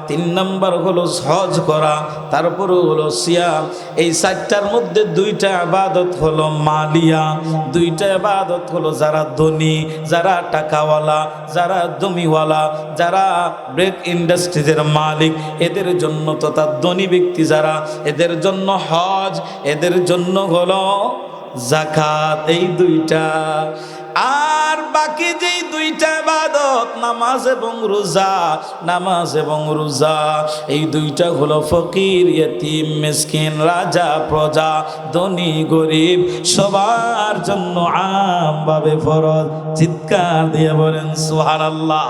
3 নাম্বার হলো হজ করা। তারপরে হলো সিয়াম। এই 4টার মধ্যে 2টা ইবাদত হলো মালিয়া। 2টা ইবাদত হলো যারা ধনী, যারা টাকাওয়ালা, যারা জমিওয়ালা, যারা ব্রেক ইন্ডাস্ট্রিজের মালিক, এদের জন্য, তথা ধনী ব্যক্তি যারা, এদের জন্য হজ, এদের জন্য হলো যাকাত। এই 2টা। আর বাকি যেই 2টা ইবাদত, নামাজ এবং রোজা, নামাজ এবং রোজা, এই 2টা হলো ফকির, ইয়েতিম, মিসকিন, রাজা, প্রজা, ধনী, গরিব সবার জন্য আমভাবে ফরজ। চিৎকার দিয়ে বলেন সুবহানাল্লাহ।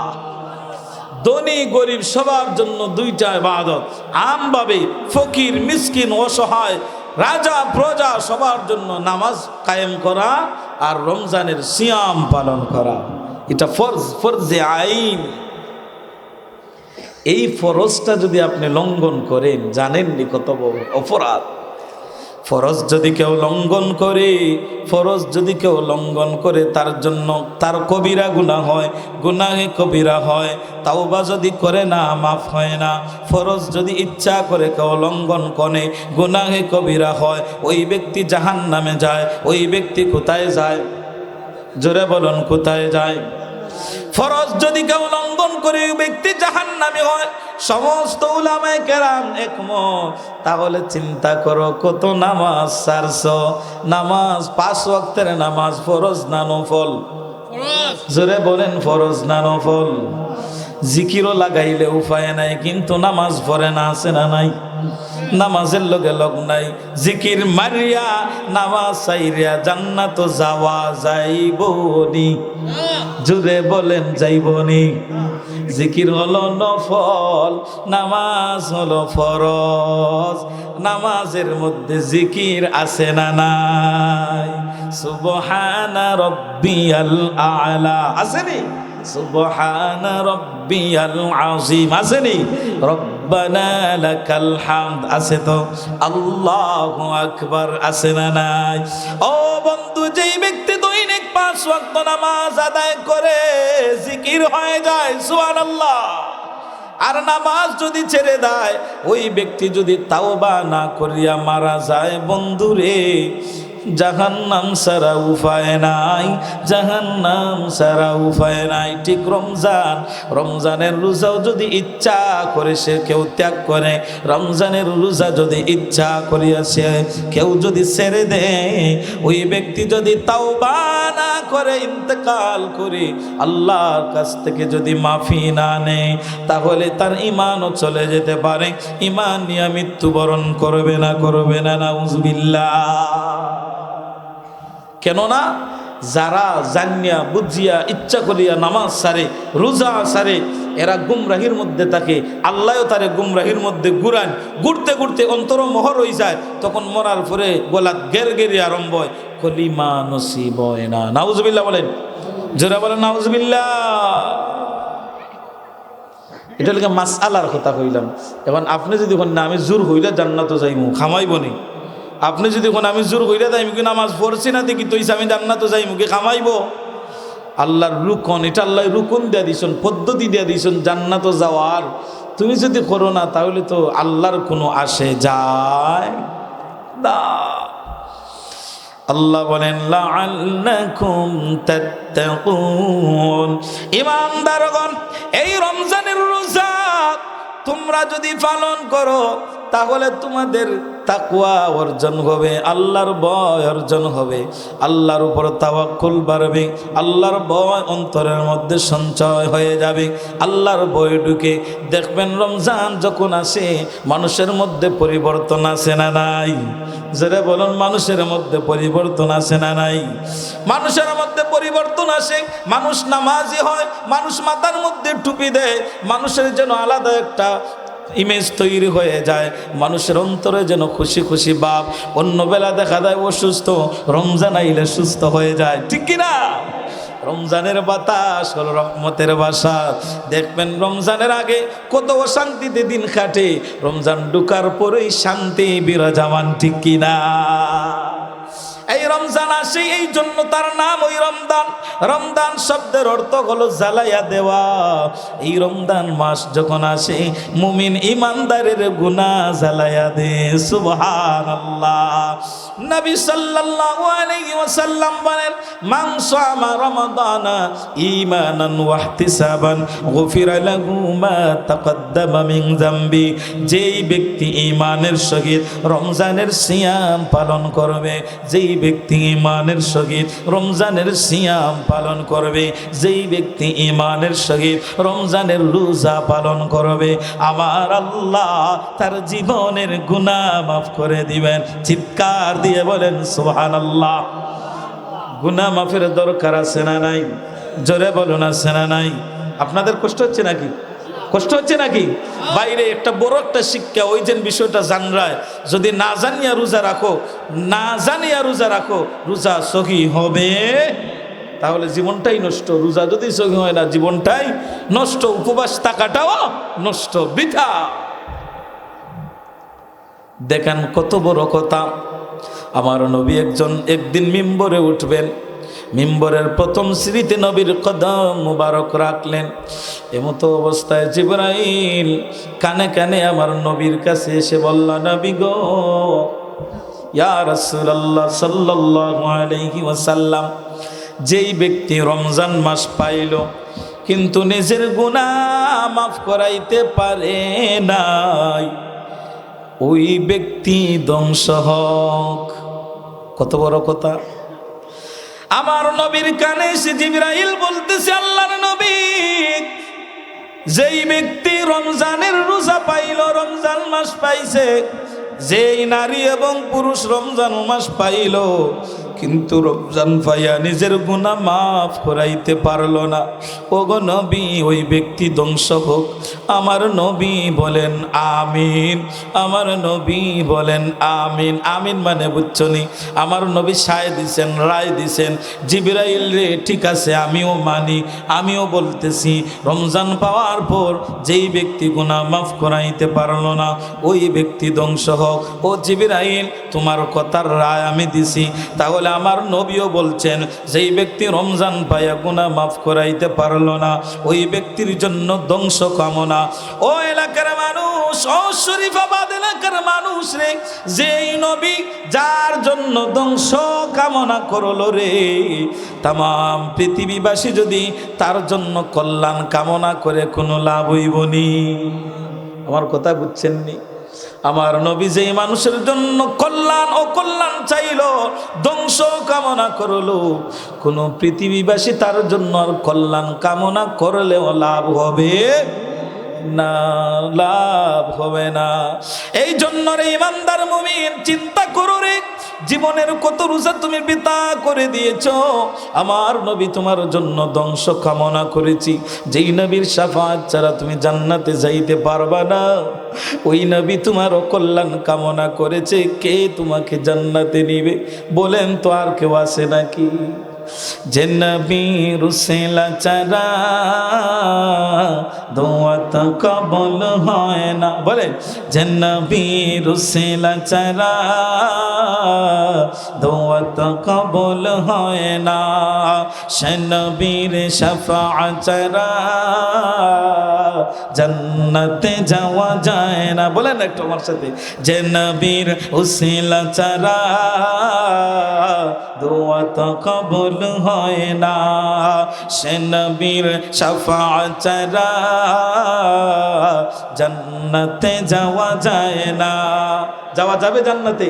ধনী গরিব সবার জন্য 2টা ইবাদত আমভাবে, ফকির, মিসকিন, অসহায়, রাজা, প্রজা সবার জন্য নামাজ কায়েম করা আর রমজানের সিয়াম পালন করা। এটা ফরজে আইন। এই ফরজটা যদি আপনি লঙ্ঘন করেন, জানেননি কত বড় অপরাধ। ফরজ যদি কেউ লঙ্ঘন করে, তার জন্য তার কবিরা গুনাহ হয়, গুনাহে কবিরা হয়। তাওবা যদি করে না, মাফ হয় না। ফরজ যদি ইচ্ছা করে কেউ লঙ্ঘন করে, গুনাহে কবিরা হয়। ওই ব্যক্তি জাহান্নামে যায়। ওই ব্যক্তি কোথায় যায়? জোরে বলুন, কোথায় যায়? ফরজ যদি কেউ লঙ্ঘন করে, ওই ব্যক্তি জাহান্নামী হয়। সমস্ত উলামায়ে কেরাম একমত। তাহলে চিন্তা করো কত নামাজ ছাড়ছো। নামাজ 5 ওয়াক্তের নামাজ ফরজ না নফল? জোরে বলেন, ফরজ না নফল? জিকিরও লাগাইলে উপায় নাই, কিন্তু নামাজ পড়ে না, আছে না নাই? নামাজের লগে লগ নাই। জিকির মারিয়া নামাজ চাইরিয়া জান্নাত যাওয়া যাইবনি। জোরে বলেন, যাইবনি। জিকির হলো নফল, নামাজ হলো ফরজ। নামাজের মধ্যে জিকির আছে না নাই? সুবহানা রাব্বিয়াল আ'লা আসেনি? সুবহানা রাব্বিয়াল আযীম আসেনি? রব্বানা লাকাল হামদ আছে তো? আল্লাহু আকবার আছে না নাই? ও বন্ধু, যেই ব্যক্তি দৈনিক 5 ওয়াক্ত নামাজ আদায় করে, জিকির হয়ে যায় সুবহানাল্লাহ। আর নামাজ যদি ছেড়ে দেয়, ওই ব্যক্তি যদি তাওবা না করিয়া মারা যায়, বন্ধুরে, জাহান্নাম ছাড়া উপায় নাই, জাহান্নাম ছাড়া উপায় নাই। ঠিক রমজানের রোজাও যদি ইচ্ছা করে সে কেউ ত্যাগ করে, রমজানের রোজা যদি ইচ্ছা করিয়াছে কেউ যদি ছেড়ে দেয়, ওই ব্যক্তি যদি তাওবা না করে ইন্তেকাল করে আল্লাহর কাছ থেকে যদি মাফি না নেয়, তাহলে তার ঈমানও চলে যেতে পারে। ঈমান নিয়ে মৃত্যুবরণ করবে না? নাউজুবিল্লাহ। কেননা যারা জানিয়া বুঝিয়া ইচ্ছা করিয়া নামাজ সারে, রোজা সারে, এরা গুমরাহির মধ্যে থাকে। আল্লাহও তারে গুমরাহির মধ্যে ঘুরতে ঘুরতে অন্তর মোহর হয়ে যায়। তখন মরার পরে গলা গেরগেরি আরম্ভ হয়, কলিমা নসিব হয় না। নাউজুবিল্লাহ বলেন, জোরে বলেন নাউজুবিল্লাহ। এটা লেগে মাসআলার কথা কইলাম। এখন আপনি যদি কোন না আমি জোর হইলে জান্নাতে যাইমু, খামাইব নি? আপনি যদি কোন আমি জোর হইলে যাইমু কি নামাজ পড়ছি না দেখি তৈছে আমি জান্নাতে যাইমু, কি খামাইব? আল্লাহর রুকন, এটা আল্লাহ রুকন দিয়া দিয়েছেন, পদ্ধতি দিয়া দিয়েছেন জান্নাতে যাওয়ার। তুমি যদি করো না তাহলে তো আল্লাহর কোনো আসে যায় না। আল্লাহ বলেন লাআল্লাকুম তাত্তাকুন, ঈমানদারগণ এই রমজানের রোজা তোমরা যদি পালন করো তাহলে তোমাদের তাকওয়া অর্জন হবে, আল্লাহর ভয় অর্জন হবে, আল্লাহর উপর তাওয়াক্কুল বাড়বে, আল্লাহর ভয় অন্তরের মধ্যে সঞ্চয় হয়ে যাবে। আল্লাহর ভয় ঢুকে দেখবেন রমজান যখন আসে মানুষের মধ্যে পরিবর্তন আসে না নাই? যারা বলুন মানুষের মধ্যে পরিবর্তন আসে না নাই? মানুষের মধ্যে পরিবর্তন আসে, মানুষ নামাজি হয়, মানুষ মাথার মধ্যে টুপি দেয়, মানুষের যেন আলাদা একটা ইমেজ তৈরি হয়ে যায়, মানুষের অন্তরে যেন খুশি খুশি ভাব। অন্য বেলা দেখা যায় অসুস্থ, রমজান আইলে সুস্থ হয়ে যায়, ঠিক কিনা? রমজানের বাতাস হলো রহমতের বাসা। দেখবেন রমজানের আগে কত অশান্তিতে দিন কাটে, রমজান ঢুকার পরেই শান্তি বিরাজমান, ঠিক কিনা? এই রমজান আসে এই জন্য তার নাম ওই রমজান। রমজান শব্দের অর্থ হলো জ্বালাইয়া দেওয়া। এই রমজান মাস যখন আসে মুমিন ইমানদারের গুনাহ জ্বালাইয়া দে, সুবহানাল্লাহ। নবী সাল্লাল্লাহু আলাইহি ওয়াসাল্লাম বলেন মান সামা রমাদানা ঈমানান ওয়া ইহতিসাবান গুফিরা লাহু মা তাকদ্দামা মিন যামবি। যেই ব্যক্তি ঈমানের সহিত রমজানের সিয়াম পালন করবে, যেই ব্যক্তি ঈমানের সহিত রমজানের সিয়াম পালন করবে, যেই ব্যক্তি ঈমানের সহিত রমজানের রোজা পালন করবে, আমার আল্লাহ তার জীবনের গুনাহ মাফ করে দিবেন। চিৎকার দিয়ে বলেন সুবহানাল্লাহ। গুনাহ মাফের দরকার আছে না নাই? জোরে বলুন আছে না নাই? আপনাদের কষ্ট হচ্ছে নাকি? কষ্ট হচ্ছে নাকি? বাইরে একটা বড় একটা শিক্ষা, ওই যে বিষয়টা জানরায় যদি না জানিয়া রোজা রাখো, না জানিয়া রোজা রাখো, রোজা সহি হবে তাহলে জীবনটাই নষ্ট। রোজা যদি সহি হয় না জীবনটাই নষ্ট, উপবাস থাকাটাও নষ্ট, বৃথা। দেখেন কত বড় কথা। আমার নবী একদিন মিম্বরে উঠবেন, মিম্বরের প্রথম সিঁড়িতে নবীর কদম মুবারক রাখলেন। এমতো অবস্থায় জিবরাইল কানে কানে আমার নবীর কাছে এসে বলল, নবী গো, ইয়া রাসূলুল্লাহ সাল্লাল্লাহু আলাইহি ওয়াসাল্লাম, যেই ব্যক্তি রমজান মাস পাইল কিন্তু নিজের গুনাহ মাফ করাইতে পারে নাই, ওই ব্যক্তি ধ্বংস হোক। কত বড় কথা। আমার নবীর কানে এসে জিবরাইল বলতেছে, আল্লাহর নবী, যেই ব্যক্তি রমজানের রোজা পাইল, রমজান মাস পাইছে, যেই নারী এবং পুরুষ রমজান মাস পাইল কিন্তু রমজান পাইয়া নিজের গুনাহ মাফ করাইতে পারলো না, ওগো নবী, ওই ব্যক্তি ধ্বংস হোক। আমার নবী বলেন আমিন, আমার নবী বলেন আমিন। আমিন মানে বুঝছনি? আমার নবী সায় দিছেন, রায় দিছেন, জিবরাইল রে ঠিক আছে, আমিও মানি, আমিও বলতেছি রমজান পাওয়ার পর যেই ব্যক্তি গুনাহ মাফ করাইতে পারলো না ওই ব্যক্তি ধ্বংস হোক। ও জিবরাইল, তোমার কথার রায় আমি দিছি, তাহলে আমার নবীও বলছেন যেই ব্যক্তি রমজান পাইয়া গুনাহ মাফ করাইতে পারলো না ওই ব্যক্তির জন্য ধ্বংস কামনা। ও এলাকার মানুষ, ও শরীফাবাদ এলাকার মানুষ রে, যেই নবী যার জন্য ধ্বংস কামনা করলো রে, তাম পৃথিবীবাসী যদি তার জন্য কল্যাণ কামনা করে কোনো লাভ হইবনি। আমার কথা বুঝছেননি? আমার নবী যেই মানুষের জন্য কল্যাণ ও কল্যাণ চাইল, ধ্বংস কামনা করলো, কোন পৃথিবীবাসী তার জন্য আর কল্যাণ কামনা করলেও লাভ হবে না, লাভ হবে না। এই জন্য রে ইমানদার মুমিন, চিন্তা করো রে, জীবনের কত রোজা তুমি বৃথা করে দিয়েছো। আমার নবী তোমার জন্য ধ্বংস কামনা করেছি। যেই নবীর শাফাআত ছাড়া তুমি জান্নাতে যাইতে পারবা না, ওই নবী তোমার কল্যাণ কামনা করেছে। কে তোমাকে জান্নাতে নিবে বলেন তো? আর কেউ আছে নাকি? যে নবী রুসেলা চারা দোয়া তো কবুল হয় না। বলেন যে নবী রুসেলা চারা দোয়া তো কবুল হয় না। সে নবীর শাফাআত ছাড়া জান্নাতে যাওয়া যায় না। বলেন একটু আমার সাথে, যে নবীর উসিলা ছাড়া দোয়া তো কবুল হয় না। সে নবীর শাফাআত ছাড়া জান্নাতে যাওয়া যায় না। যাওয়া যাবে জান্নাতে?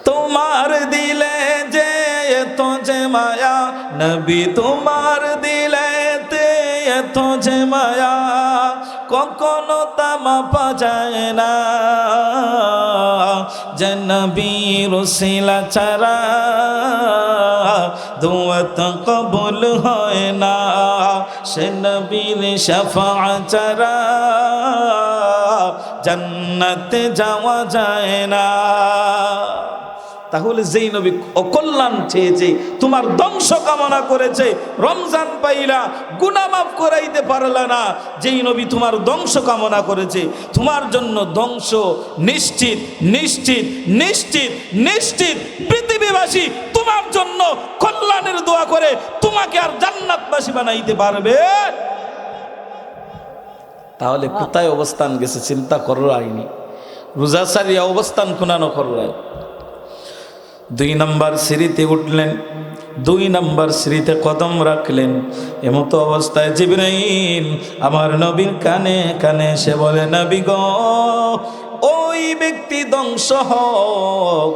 তোমার দিলে যে এত যে মায়া নবী, তোমার দিলে এত যে মায়া কখনো তা মাপা যায় না। যে নবীর উসিলা ছাড়া দোয়া তো কবুল হয় না। সে নবীর শাফাআত ছাড়া জান্নাতে যাওয়া যায় না। তাহলে যেই নবী অকল্যাণ চেয়েছে, তোমার ধ্বংস কামনা করেছে, রমজান পাইলা গুনাহ মাফ করাইতে পারলা না, যেই নবী তোমার ধ্বংস কামনা করেছে, তোমার জন্য ধ্বংস নিশ্চিত নিশ্চিত নিশ্চিত নিশ্চিত। পৃথিবীবাসী তোমার জন্য কল্যাণের দোয়া করে তোমাকে আর জান্নাতবাসী বানাইতে পারবে? তাহলে কোথায় অবস্থান গেছে চিন্তা করো আইনি। রোজা সারিয়া অবস্থান কোনানো করো। 2 নম্বর সিঁড়িতে উঠলেন, 2 নম্বর সিঁড়িতে কদম রাখলেন। এমতো অবস্থায় জিবরাইল আমার নবীর কানে কানে সে বলে, নবী গো, ওই ব্যক্তি ধ্বংস হোক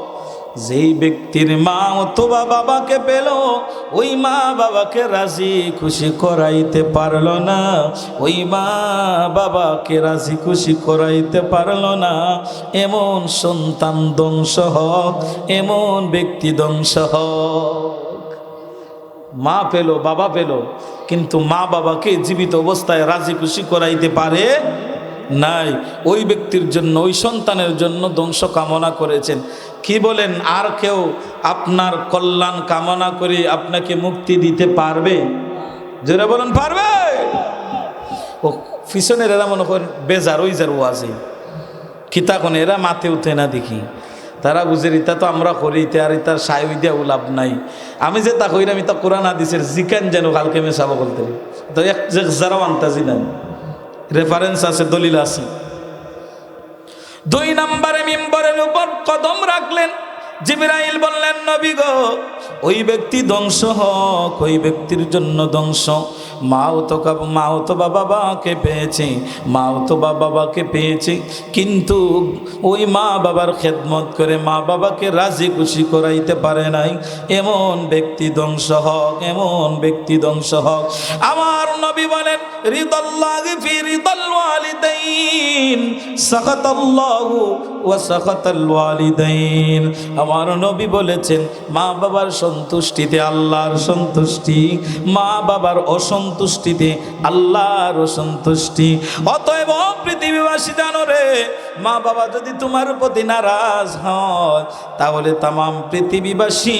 যেই ব্যক্তির মা অথবা বাবাকে পেল, ওই মা বাবাকে রাজি খুশি করাইতে পারল না, ওই মা বাবাকে রাজি খুশি করাইতে পারল না, এমন সন্তান ধ্বংস হোক, এমন ব্যক্তি ধ্বংস হোক। মা পেল বাবা পেল, কিন্তু মা বাবাকে জীবিত অবস্থায় রাজি খুশি করাইতে পারে নাই, ওই ব্যক্তির জন্য, ওই সন্তানের জন্য ধ্বংস কামনা করেছেন। কি বলেন, আর কেউ আপনার কল্যাণ কামনা করে আপনাকে মুক্তি দিতে পারবে? যারা বলেন পারবে? ও পিছনের এরা মনে করেন বেজার ওই যার ওয়াজে কিতা কোন এরা মাতে উঠে না দেখি, তারা বুঝে ইতা তো আমরা করি, আর ইতার সাই দিয়া লাভ নাই। আমি যে তা কইরাম ইতা কোরআন হাদিসের জিকান যেন কালকে মেশাবো বলতে, তো এক যারাও আনতাজি নাই, রেফারেন্স আছে, দলিল আছে। 2 নম্বরে মিম্বরের উপর কদম রাখলেন। জিবরাইল বললেন, নবী গো, ওই ব্যক্তি ধ্বংস হোক, ওই ব্যক্তির জন্য ধ্বংস। মাও তো বাবাকে পেয়েছে, মাও তো বাবাকে পেয়েছে, কিন্তু ওই মা বাবার খেদমত করে মা বাবাকে রাজি খুশি করাইতে পারে নাই, এমন ব্যক্তি ধ্বংস হোক, এমন ব্যক্তি ধ্বংস হোক। আমার নবী বলেন, রিদাল্লাহি ফি রিদাল ওয়ালিদাইন সাখাতাল্লাহু ওয়া সাখাতাল ওয়ালিদাইন। আমার নবী বলেছেন, মা বাবার সন্তুষ্টিতে আল্লাহর সন্তুষ্টি, মা বাবার অসন্তুষ্টিতে আল্লাহর অসন্তুষ্টি। অতএব পৃথিবীবাসী জানো রে, মা বাবা যদি তোমার প্রতি নারাজ হয়, তাহলে তামাম পৃথিবীবাসী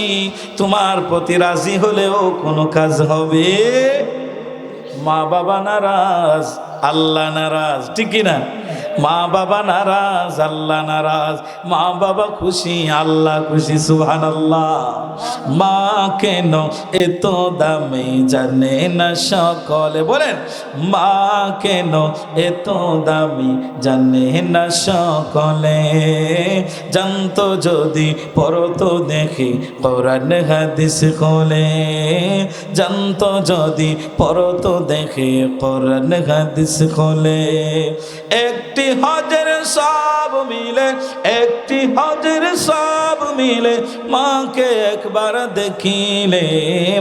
তোমার প্রতি রাজি হলেও কোনো কাজ হবে? মা বাবা নারাজ, আল্লাহ নারাজ, ঠিক না? মা বাবা নারাজ, আল্লাহ নারাজ, মা বাবা খুশি, আল্লাহ খুশি, সুবহানাল্লাহ। মা কেন এত দামি জানে না সকলে, বলেন মা কেন এত দামি জানে না সকলে, জানতো যদি পড়তো দেখি কোরআন হাদিস খোলে, জানতো যদি পড়তো দেখি কোরআন হাদিস খোলে। একটি হজের সব মিলে, একটি হজের সব মিলে, মাকে একবার দেখিলে,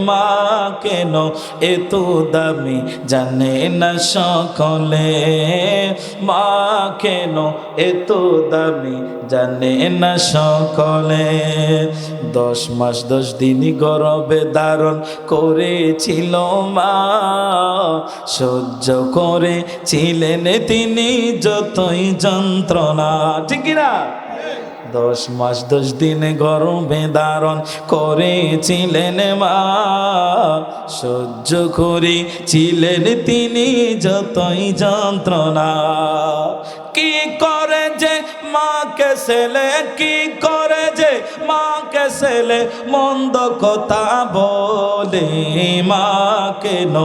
মা কেন এত দামি জানে না সকলে, মা কেন এত দামি জানে না সকলে। 10 মাস 10 দিন গর্ভে ধারণ করেছিল মা, সহ্য করেছিলেন তিনি যতই যন্ত্রণা, ঠিক কিনা? 10 মাস 10 দিন গর্ভে ধারণ করেছিলেন মা, সহ্য করেছিলেন তিনি যতই যন্ত্রণা। কি করে যে মাকে ছেলে, কি করে যে মাকে ছেলে মন্দ কথা বলে, মা কেন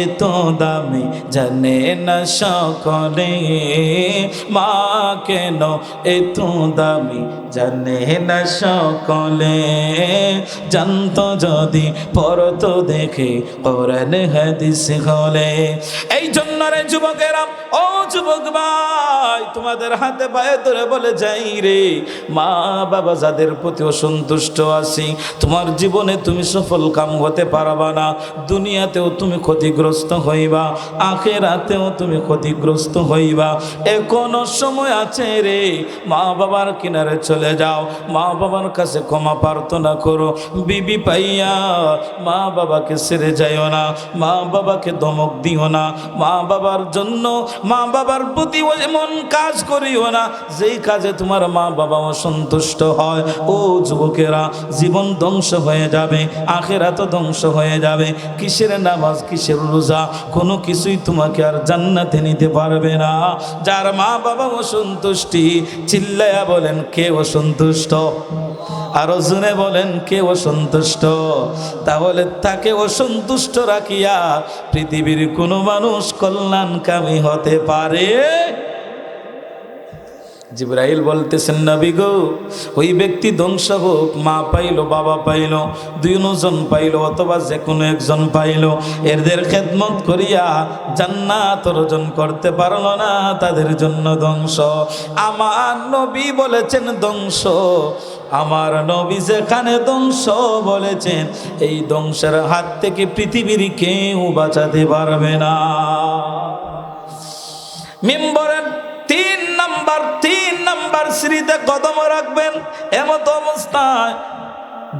এত দামি জানে না সকলে, মা কেন এত দামি জানে না সকলে, জানতো যদি পড়তো দেখে কোরআন হাদিস হলে। এই জন্য রে যুবকেরা, ও যুবক ভাই, তোমাদের হাতে পায়ে ধরে বলে যাই রে, মা বাবা যাদের প্রতি অসন্তুষ্ট আছি, তোমার জীবনে তুমি সফল কাম হতে পারবা না। দুনিয়াতেও তুমি ক্ষতিগ্রস্ত হইবা, আখিরাতেও তুমি ক্ষতিগ্রস্ত হইবা। এখনো সময় আছে রে, মা বাবার কিনারে চলে যাও, মা বাবার কাছে ক্ষমা প্রার্থনা করো। বিবি পাইয়া মা বাবাকে ছেড়ে যাইও না, মা বাবাকে ধমক দিও না, মা বাবার জন্য মা বাবার প্রতি এমন কাজ করিও না যেই কাজে তোমার মা বাবা অসন্তুষ্ট হয়। ও যুবকেরা, জীবন ধ্বংস হয়ে যাবে, আখিরাত ধ্বংস হয়ে যাবে। কিসের নামাজ, কিসের রোজা, কোনো কিছুই তোমাকে আর জান্নাতে নিতে পারবে না। যার মা বাবা অসন্তুষ্টি, চিল্লায়া বলেন কে অসন্তুষ্ট? আরো জোরে বলেন কে অসন্তুষ্ট? তাহলে তাকে অসন্তুষ্ট রাখিয়া পৃথিবীর কোনো মানুষ কল্যাণকামী হতে পারে? জিবরাইল বলতেছেন, নবী গো, ওই ব্যক্তি ধ্বংস হোক, মা পাইলো, বাবা পাইলো, দুইজন পাইলো, অথবা যে কোনো একজন পাইলো, এদের খেদমত করিয়া জান্নাত অর্জন করতে পারলো না, তাদের জন্য ধ্বংস। আমার নবী বলেছেন ধ্বংস, আমার নবী যেখানে ধ্বংস বলেছেন, এই ধ্বংসের হাত থেকে পৃথিবীর কেউ বাঁচাতে পারবে না। মিম্বরের 3 নাম্বার সিঁড়িতে কদম রাখবেন, এমত অবস্থায়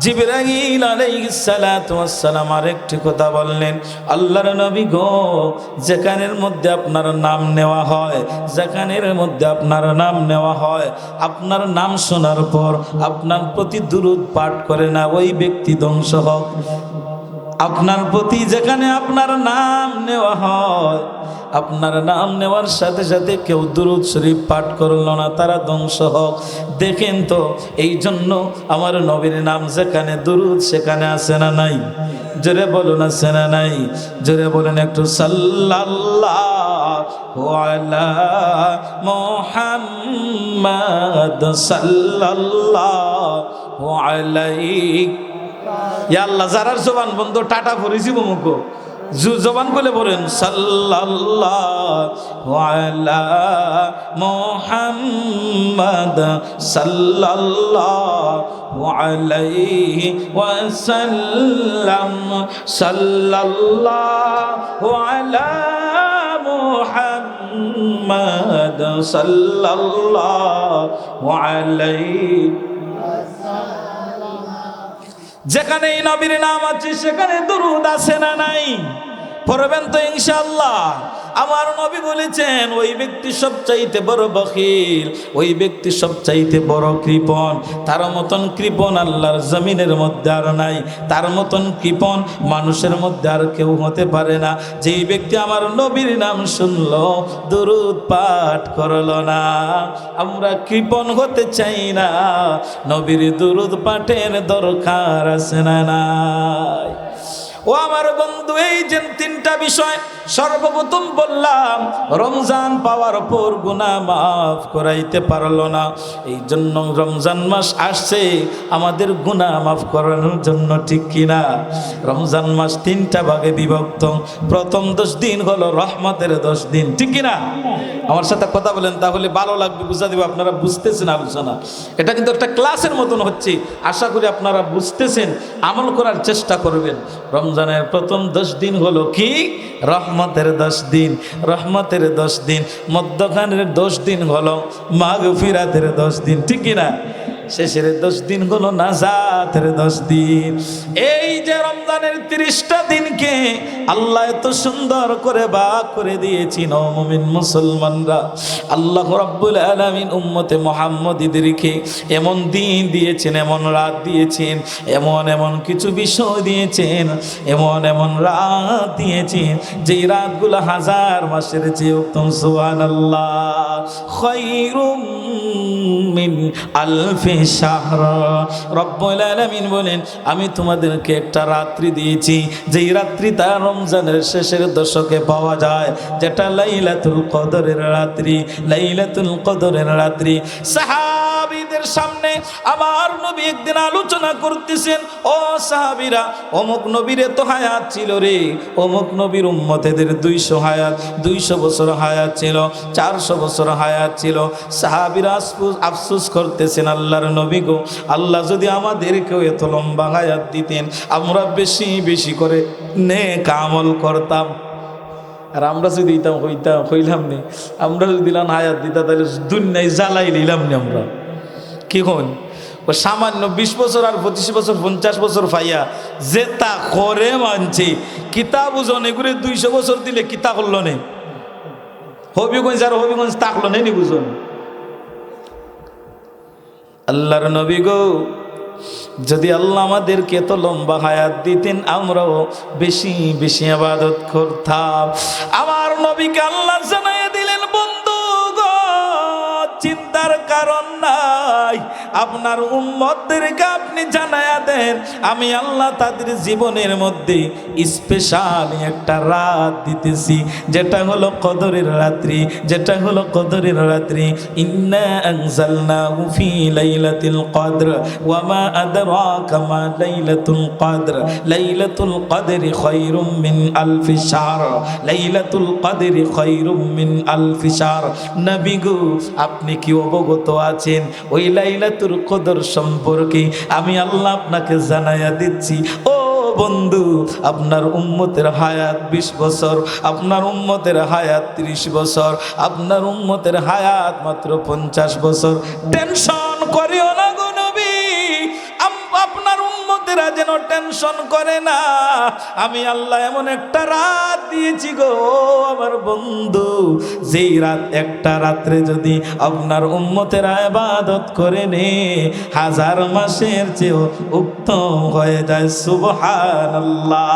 জিবরাইল আলাইহিস সালাতু ওয়াস সালাম আরেকটি কথা বললেন, আল্লাহর নবী গো, যেখানের মধ্যে আপনার নাম নেওয়া হয়, যেখানের মধ্যে আপনার নাম নেওয়া হয়, আপনার নাম শোনার পর আপনার প্রতি দুরূদ পাঠ করে না, ওই ব্যক্তি ধ্বংস হোক। আপনার প্রতি যেখানে আপনার নাম নেওয়া হয়, আপনার নাম নেওয়ার সাথে সাথে কেউ দুরূদ শরীফ পাঠ করলো না, তারা ধ্বংস হোক। দেখেন তো, এই জন্য আমার নবীর নাম যেখানে দুরূদ সেখানে আছে না নাই? জোরে বলুন আছে না নাই? জোরে বলেন একটু, সাল্লাল্লাহু আলা মুহাম্মাদ সাল্লাল্লাহু আলাইহি। ইয়া আল্লাহ, যারার জবান বন্ধ টাটা পড়েছি মুখো, জবান বলে বলেন, সাল্লাল্লাহু আলা মুহাম্মাদ সাল্লাল্লাহু আলাইহি ওয়াসাল্লাম, সাল্লাল্লাহু আলা মুহাম্মাদ সাল্লাল্লাহু আলাইহি। যেখানে এই নবীর নাম আছে সেখানে দুরূদ আছে না নাই? পড়বেন তো ইনশাআল্লাহ। আমার নবী বলেছেন, ওই ব্যক্তি সবচাইতে বড় বখিল, ওই ব্যক্তি সবচাইতে বড় কৃপণ। তার মতন কৃপণ আল্লাহর জমিনের মধ্যে আর নাই, তার মতন কৃপণ মানুষের মধ্যে আর কেউ হতে পারে না। যেই ব্যক্তি আমার নবীর নাম শুনলো, দুরূদ পাঠ করলো না। আমরা কৃপণ হতে চাই না, নবীর দুরূদ পাঠের দরকার আছে না নাই? ও আমার বন্ধু, এই যে 3টা বিষয় সর্বপ্রথম বললাম, রমজান পাওয়ার পর গুনাহ মাফ করাইতে পারলো না। এই জন্য রমজান মাস আসছে আমাদের গুনাহ মাফ করানোর জন্য, ঠিক কিনা? রমজান মাস 3টা ভাগে বিভক্ত। প্রথম 10 দিন হলো রহমতের 10 দিন, ঠিক কিনা? আমার সাথে কথা বলেন, তাহলে ভালো লাগবে, বুঝা দিব আপনারা বুঝতেছেন আলোচনা। এটা কিন্তু একটা ক্লাসের মতন হচ্ছে, আশা করি আপনারা বুঝতেছেন, আমল করার চেষ্টা করবেন। রমজানের প্রথম 10 দিন হলো কি? রহমতের 10 দিন। রহমতের 10 দিন। মধ্যখানের 10 দিন হলো মাগফিরাতের 10 দিন, ঠিক কিনা? শেষের 10 দিন হলো নাজাতের 10 দিন। এই যে রমজানের 30টা দিনকে আল্লাহ এত সুন্দর করে ভাগ করে দিয়েছেন ও মুমিন মুসলমানরা। আল্লাহ রাব্বুল আলামিন উম্মতে মুহাম্মদীদেরকে এমন দিন দিয়েছেন, এমন রাত দিয়েছেন, এমন এমন কিছু বিষয় দিয়েছেন, এমন এমন রাত দিয়েছেন যেই রাতগুলো হাজার মাসের চেয়ে উত্তম। সুবহানাল্লাহ। খায়রুম মিন আলফি শাহর। রব্বুল আলামিন বলেন আমি তোমাদেরকে একটা রাত্রি দিয়েছি যেই রাত্রিটা রমজানের শেষের দশকে পাওয়া যায়, যেটা লাইলাতুল কদরের রাত্রি। লাইলাতুল কদরের রাত্রি সাহাবীদের সামনে আমার নবী একদিন আলোচনা করতেছেন, ও সাহাবীরা, অমুক নবীর এত হায়াত ছিল রে, অমুক নবীর উম্মতেদের 200 হায়াত, 200 বছর হায়াত ছিল, 400 বছর হায়াত ছিল। সাহাবীরা আফসোস করতেছেন, আল্লাহর নবী গো, আল্লাহ যদি আমাদেরকেও এত লম্বা হায়াত দিতেন, আমরা বেশি বেশি করে নেক আমল করতাম। আর আমরা যদি হইলাম নে, আমরা যদি দিলাম হায়াত দিতাম, তাহলে দুনিয়ায় জ্বালাই নিলাম নি আমরা। কি হন ও সামান্য 20 বছর আর 25 বছর 50 বছর পাইয়া যে তা করে মানছে, কিতাব ওজন এগুলো 200 বছর দিলে কিতা করলো নে, হবিগঞ্জ আর হবিগঞ্জ তাকলো নেই বুঝুন। আল্লাহর নবী গো, যদি আল্লাহ আমাদেরকে এত লম্বা হায়াত দিতেন, আমরাও বেশি বেশি ইবাদত করতাম। আমার নবীকে আল্লাহ জানাইয়া দিলেন, বন্ধু গো, চিন্তার কারণ নাই, আপনার উম্মতদেরকে আপনি জানায়া দেন আমি আল্লাহ তাদের জীবনের মধ্যে স্পেশাল একটা রাত দিতেছি, যেটা হলো কদরের রাত্রি, যেটা হলো কদরের রাত্রি। ইন্না আনজালনাহু ফি লাইলাতিল কদর ওয়া মা আদরাকা মা লাইলাতুল কদর। লাইলাতুল কদরি খায়রুম মিন আলফি শাহর। লাইলাতুল কদরি খায়রুম মিন আলফি শাহর। নবী গো, আপনি কি অবগত আছেন ওই লাইলাতুল কদর সম্পর্কে? আমি আল্লাহ আপনাকে জানাইয়া দিচ্ছি, ও বন্ধু, আপনার উম্মতের হায়াত 20 বছর, আপনার উম্মতের হায়াত 30 বছর, আপনার উম্মতের হায়াত মাত্র 50 বছর। টেনশন করিও না গো নবী, আপনার উম্মতেরা যেন টেনশন করে না। আমি আল্লাহ এমন একটা রাত দিয়েছি গো আমার বন্ধু, যেই রাত, একটা রাত্রে যদি আপনার উম্মতেরা ইবাদত করে নে, 1000 মাসের চেয়েও উত্তম হয়ে যায়। সুবহানাল্লাহ।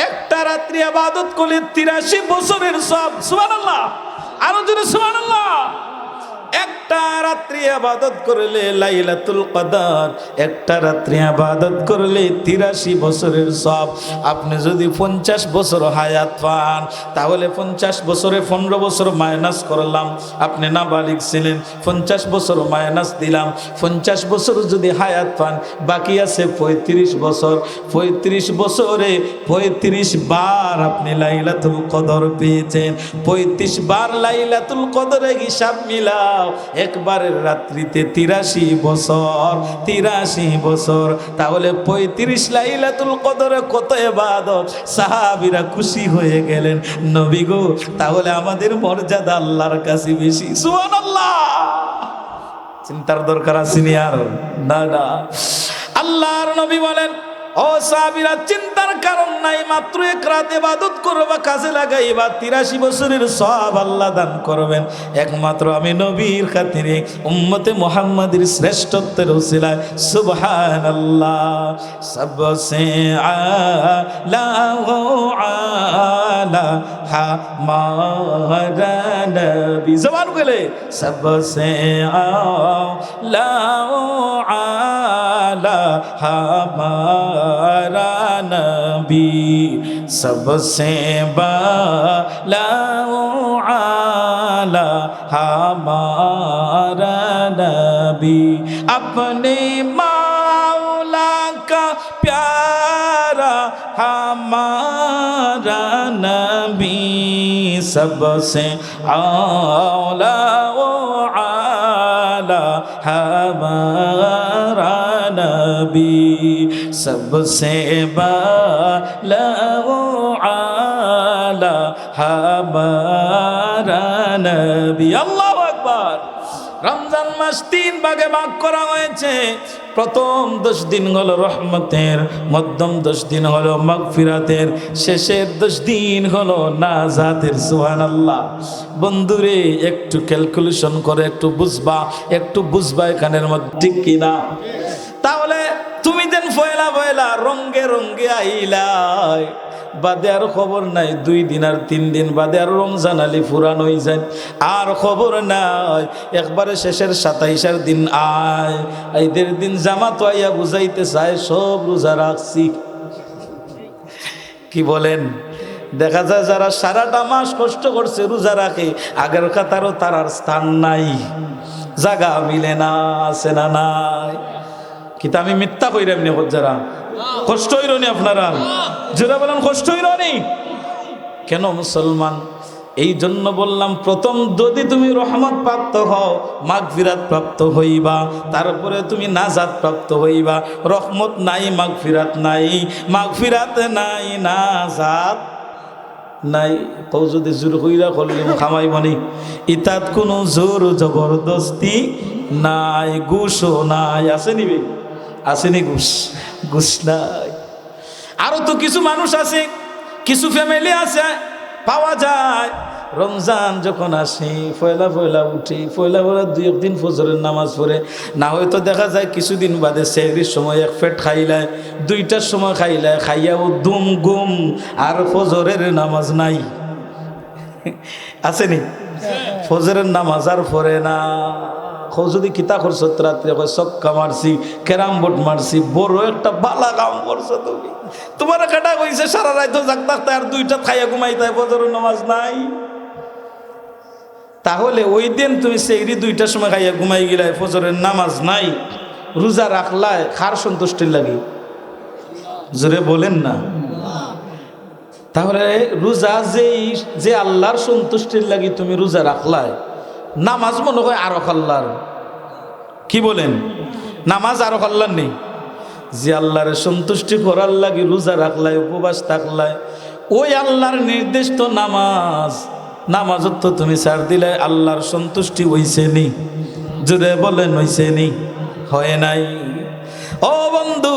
একটা রাত্রি ইবাদত করলে 83 বছরের সব। সুবহানাল্লাহ। আরো জোরে সুবহানাল্লাহ। একটা রাত্রি ইবাদত করলে লাইলাতুল কদর, একটা রাত্রি ইবাদত করলে 83 বছরের সব। আপনি যদি 50 বছর হায়াত পান, তাহলে 50 বছরে 15 বছর মাইনাস করলাম, আপনি নাবালিগ ছিলেন, 50 বছর মাইনাস দিলাম, 50 বছর যদি হায়াত পান, বাকি আছে 35 বছর। 35 বছরে 35 বার আপনি লাইলাতুল কদর পেয়েছেন। 35 বার লাইলাতুল কদরে হিসাব মিলাও, একবারের রাত্রিতে 83 বছর। 83 বছর, তাহলে 35 লাইলাতুল কদরে কত ইবাদত। সাহাবীরা খুশি হয়ে গেলেন, নবী গো, তাহলে আমাদের মর্যাদা আল্লাহর কাছে বেশি। সুবহানাল্লাহ। চিন্তার দরকার আছে নি আর? না না। আল্লাহর নবী বলেন, ও সাহাবীরা, চিন্তার কারণ নাই, মাত্র এক রাত ইবাদত করবা, কাজে লাগাইবা, 83 বছরের সওয়াব আল্লাহ দান করবেন। একমাত্র আমি নবীর খাতিরে, উম্মতে মুহাম্মাদের শ্রেষ্ঠত্বের উসিলায়। সুবহানাল্লাহ। সবসে আলা আলা হামারা নবী। জবান খুলে, সবসে আলা আলা হামারা নবী, सबसे बाला आला हमारा नबी, अपने मौला का प्यारा हमारा नबी, सबसे आला आला हमारा नबी, सबसे बाला आला हमारा नबी। अल्लाहु আকবার। রমজান মাস 3 ভাগে ভাগ করা হয়েছে। প্রথম 10 দিন হলো রহমতের, মধ্যম 10 দিন হলো মাগফিরাতের, শেষের 10 দিন হলো নাজাতের। সুবহানাল্লাহ। বন্ধুরে একটু ক্যালকুলেশন করে একটু বুঝবা এখানের মধ্যে, ঠিক কিনা? তাহলে তুমি দেন ফয়লা ফয়লা রঙ্গে রঙ্গে আইলাই, বাদে আর খবর নাই 2 দিন আর 3 দিন বাদে আর রমজান আলী ফুরান হয়ে যায়, আর খবর নাই। একবারে শেষের 27 দিন আয়, ঈদের দিন জামাত আইয়া বুঝাইতে চায় সব রোজা রাখছি। কি বলেন? দেখা যায় যারা সারাটা মাস কষ্ট করছে রোজা রাখে, আগের কাতারও তার আর স্থান নাই, জায়গা মিলে না, আছে না নাই? কিন্তু আমি মিথ্যা কইরা এমনি যারা কষ্ট হইরনি, আপনারা যারা বলেন কষ্ট হইরনি কেন মুসলমান? এই জন্য বললাম, প্রথম যদি তুমি রহমত প্রাপ্ত হও, মাগফিরাত প্রাপ্ত হইবা, তারপরে তুমি নাজাত প্রাপ্ত হইবা। রহমত নাই, মাগফিরাত নাই, মাগফিরাত নাই, নাজাত নাই। কও যদি জোর কইরা করলে খামাইবনি। ইতাত কোনো জোর জবরদস্তি নাই, ঘুষও নাই। আছে নিবে? আসেনি ঘুষ নাই। আরো তো কিছু মানুষ আছে, কিছু ফ্যামিলি আছে, পাওয়া যায় রমজান যখন আসে পয়লা উঠে, পয়লা 2 দিন ফজরের নামাজ পড়ে, না হয়তো দেখা যায় কিছুদিন বাদে সেহরির সময় 1 পেট খাইলায়, 2টার সময় খাইলায়, খাইয়াও দুম গুম, আর ফজরের নামাজ নাই। আসেনি? ফজরের নামাজ আর পড়ে না। যদি কিতা করছো রাত্রে, চক্কা মারছি, ক্যারাম বোর্ড মারছি, বড় একটা বালা কাম করছো তুমি। তোমার কাটা কইছে সারা রাত জাগ থাকতে, আর 2টা খাইয়া ঘুমাইতে, ফজরের নামাজ নাই। তাহলে ওই দিন তুমি সেহরি 2টার সময় খাইয়া ঘুমাই গেলাই, ফজরের নামাজ নাই, রোজা রাখলায় কার সন্তুষ্টির লাগি? জোরে বলেন না। তাহলে রোজা যে আল্লাহর সন্তুষ্টির লাগি তুমি রোজা রাখলায়, নামাজ মনে হয় আরো আল্লাহর। কি বলেন? নামাজ আরো আল্লাহর নেই। যে আল্লাহর সন্তুষ্টি করার লাগি রোজা রাখলায়, উপবাস থাকলায়, ওই আল্লাহর নির্দিষ্ট নামাজত তো তুমি ছাড় দিলে, আল্লাহর সন্তুষ্টি হইছে নি? জোরে বলেন হইছে নি? হয় নাই। ও বন্ধু,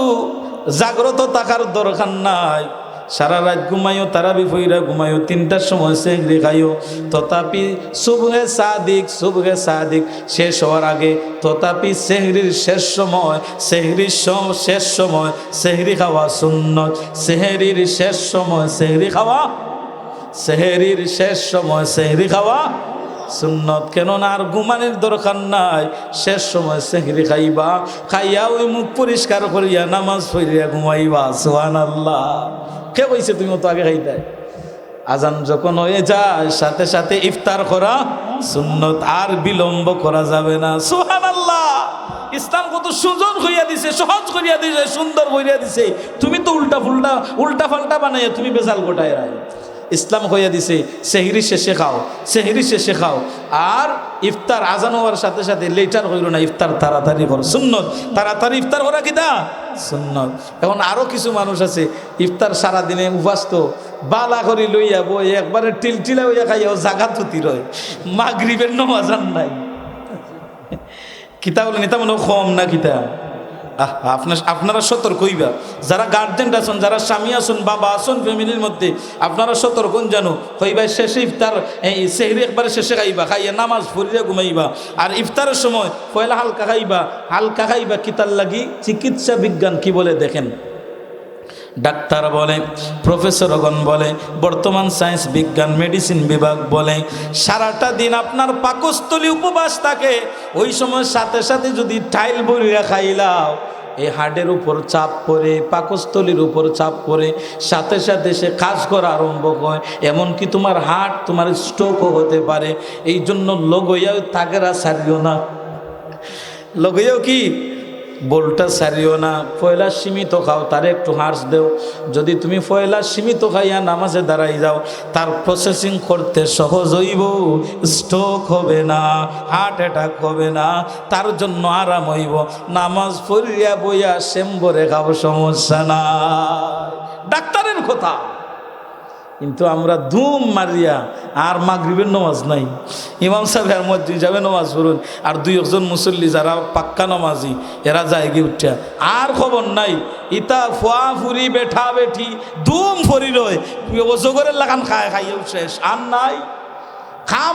জাগ্রত থাকার দরকার নাই। সারা রাত ঘুমাইও, তারাবি ফইরা ঘুমাইও, 3টার সময় সেহরি খাইও, তথাপি সুবহে সাদিক শেষ হওয়ার আগে, তথাপি সেহরির শেষ সময়, সেহরি খাওয়া সুন্নত। সেহরির শেষ সময় সেহরি খাওয়া সুন্নত। কেননা আর ঘুমানির দরকার নাই, শেষ সময় সেহরি খাইবা, খাইয়া ওই মুখ পরিষ্কার করিয়া নামাজ পড়িয়া ঘুমাইবা। সুবহানাল্লাহ। কে কইছে তুমি তো আগে খাইতে? আজান যখন হয়ে যায় সাথে সাথে ইফতার করা সুন্নত, আর বিলম্ব করা যাবে না। সুবহানাল্লাহ। ইসলাম কত সুজন কইয়া দিছে, সহজ করিয়া দিছে, সুন্দর করিয়া দিছে। তুমি তো উল্টা পাল্টা বানাইয়া তুমি বেজাল গোটায় রায়। ইসলাম কইয়া দিছে সেহরি শেষে খাও, আর ইফতার আজান হওয়ার সাথে সাথে লেটার হইল না, ইফতার তাড়াতাড়ি করো, সুন্নত। তাড়াতাড়ি ইফতার করা কিতা সুন্নত। এখন আরো কিছু মানুষ আছে ইফতার সারাদিনে উপাস, তো বালা করি লইয়া বই একবারে টিলটিলা হইয়া খাইয়াও জাগা তুতি রয়, মাগরিবের নামাজ নাই। কিতা বলেন? এটা মনে কম না কিতা? আপনারা সতর্ক হইবা, যারা গার্জেন আছেন, যারা স্বামী আছেন, বাবা আছেন ফ্যামিলির মধ্যে, আপনারা সতর্ক জানো হইবা। শেষে ইফতার সেহরি একবারে শেষে খাইয়া নামাজ পড়িয়া ঘুমাইবা, আর ইফতারের সময় পয়লা হালকা খাইবা। কিতার লাগি? চিকিৎসা বিজ্ঞান কি বলে দেখেন। ডাক্তার বলে, প্রফেসরগণ বলে, বর্তমান সায়েন্স বিজ্ঞান মেডিসিন বিভাগ বলে, সারাটা দিন আপনার পাকস্থলী উপবাস থাকে, ওই সময় সাথে সাথে যদি টাইল বইরা খাইলাও, এই হাড়ের উপর চাপ পড়ে, পাকস্থলীর উপর চাপ পড়ে, সাথে সাথে সে কাজ করা আরম্ভ হয়, এমনকি তোমার হার্ট, তোমার স্ট্রোকও হতে পারে। এই জন্য লগইয়াও তাগেরা সারিও না, লগইয়াও কি বলটা সারিও না। পয়লা সীমিত খাও, তারে একটু হার্স দেও। যদি তুমি পয়লা সীমিত খাইয়া নামাজে দাঁড়াই যাও, তার প্রসেসিং করতে সহজ হইব, স্ট্রোক হবে না, হার্ট অ্যাটাক হবে না, তার জন্য আরাম হইব। নামাজ পড়িয়া বইয়া শ্যাম্বরে খাও, সমস্যা না। ডাক্তারের কথা। কিন্তু আমরা ধুম মারিয়া আর মাগরিবের নামাজ নাই, ইমাম সাহেবের মসজিদ যাবে নামাজ পড়ুন, আর দুই একজন মুসল্লি যারা পাক্কা নামাজি এরা যায় গিয়ে উঠিয়া আর খবর নাই। ইতা ফুয়া ফুরি বেঠা বেঠি ধুম ফরি রয়, অজগরের লাগান খায় খাইয়েও শেষ আর নাই খাম।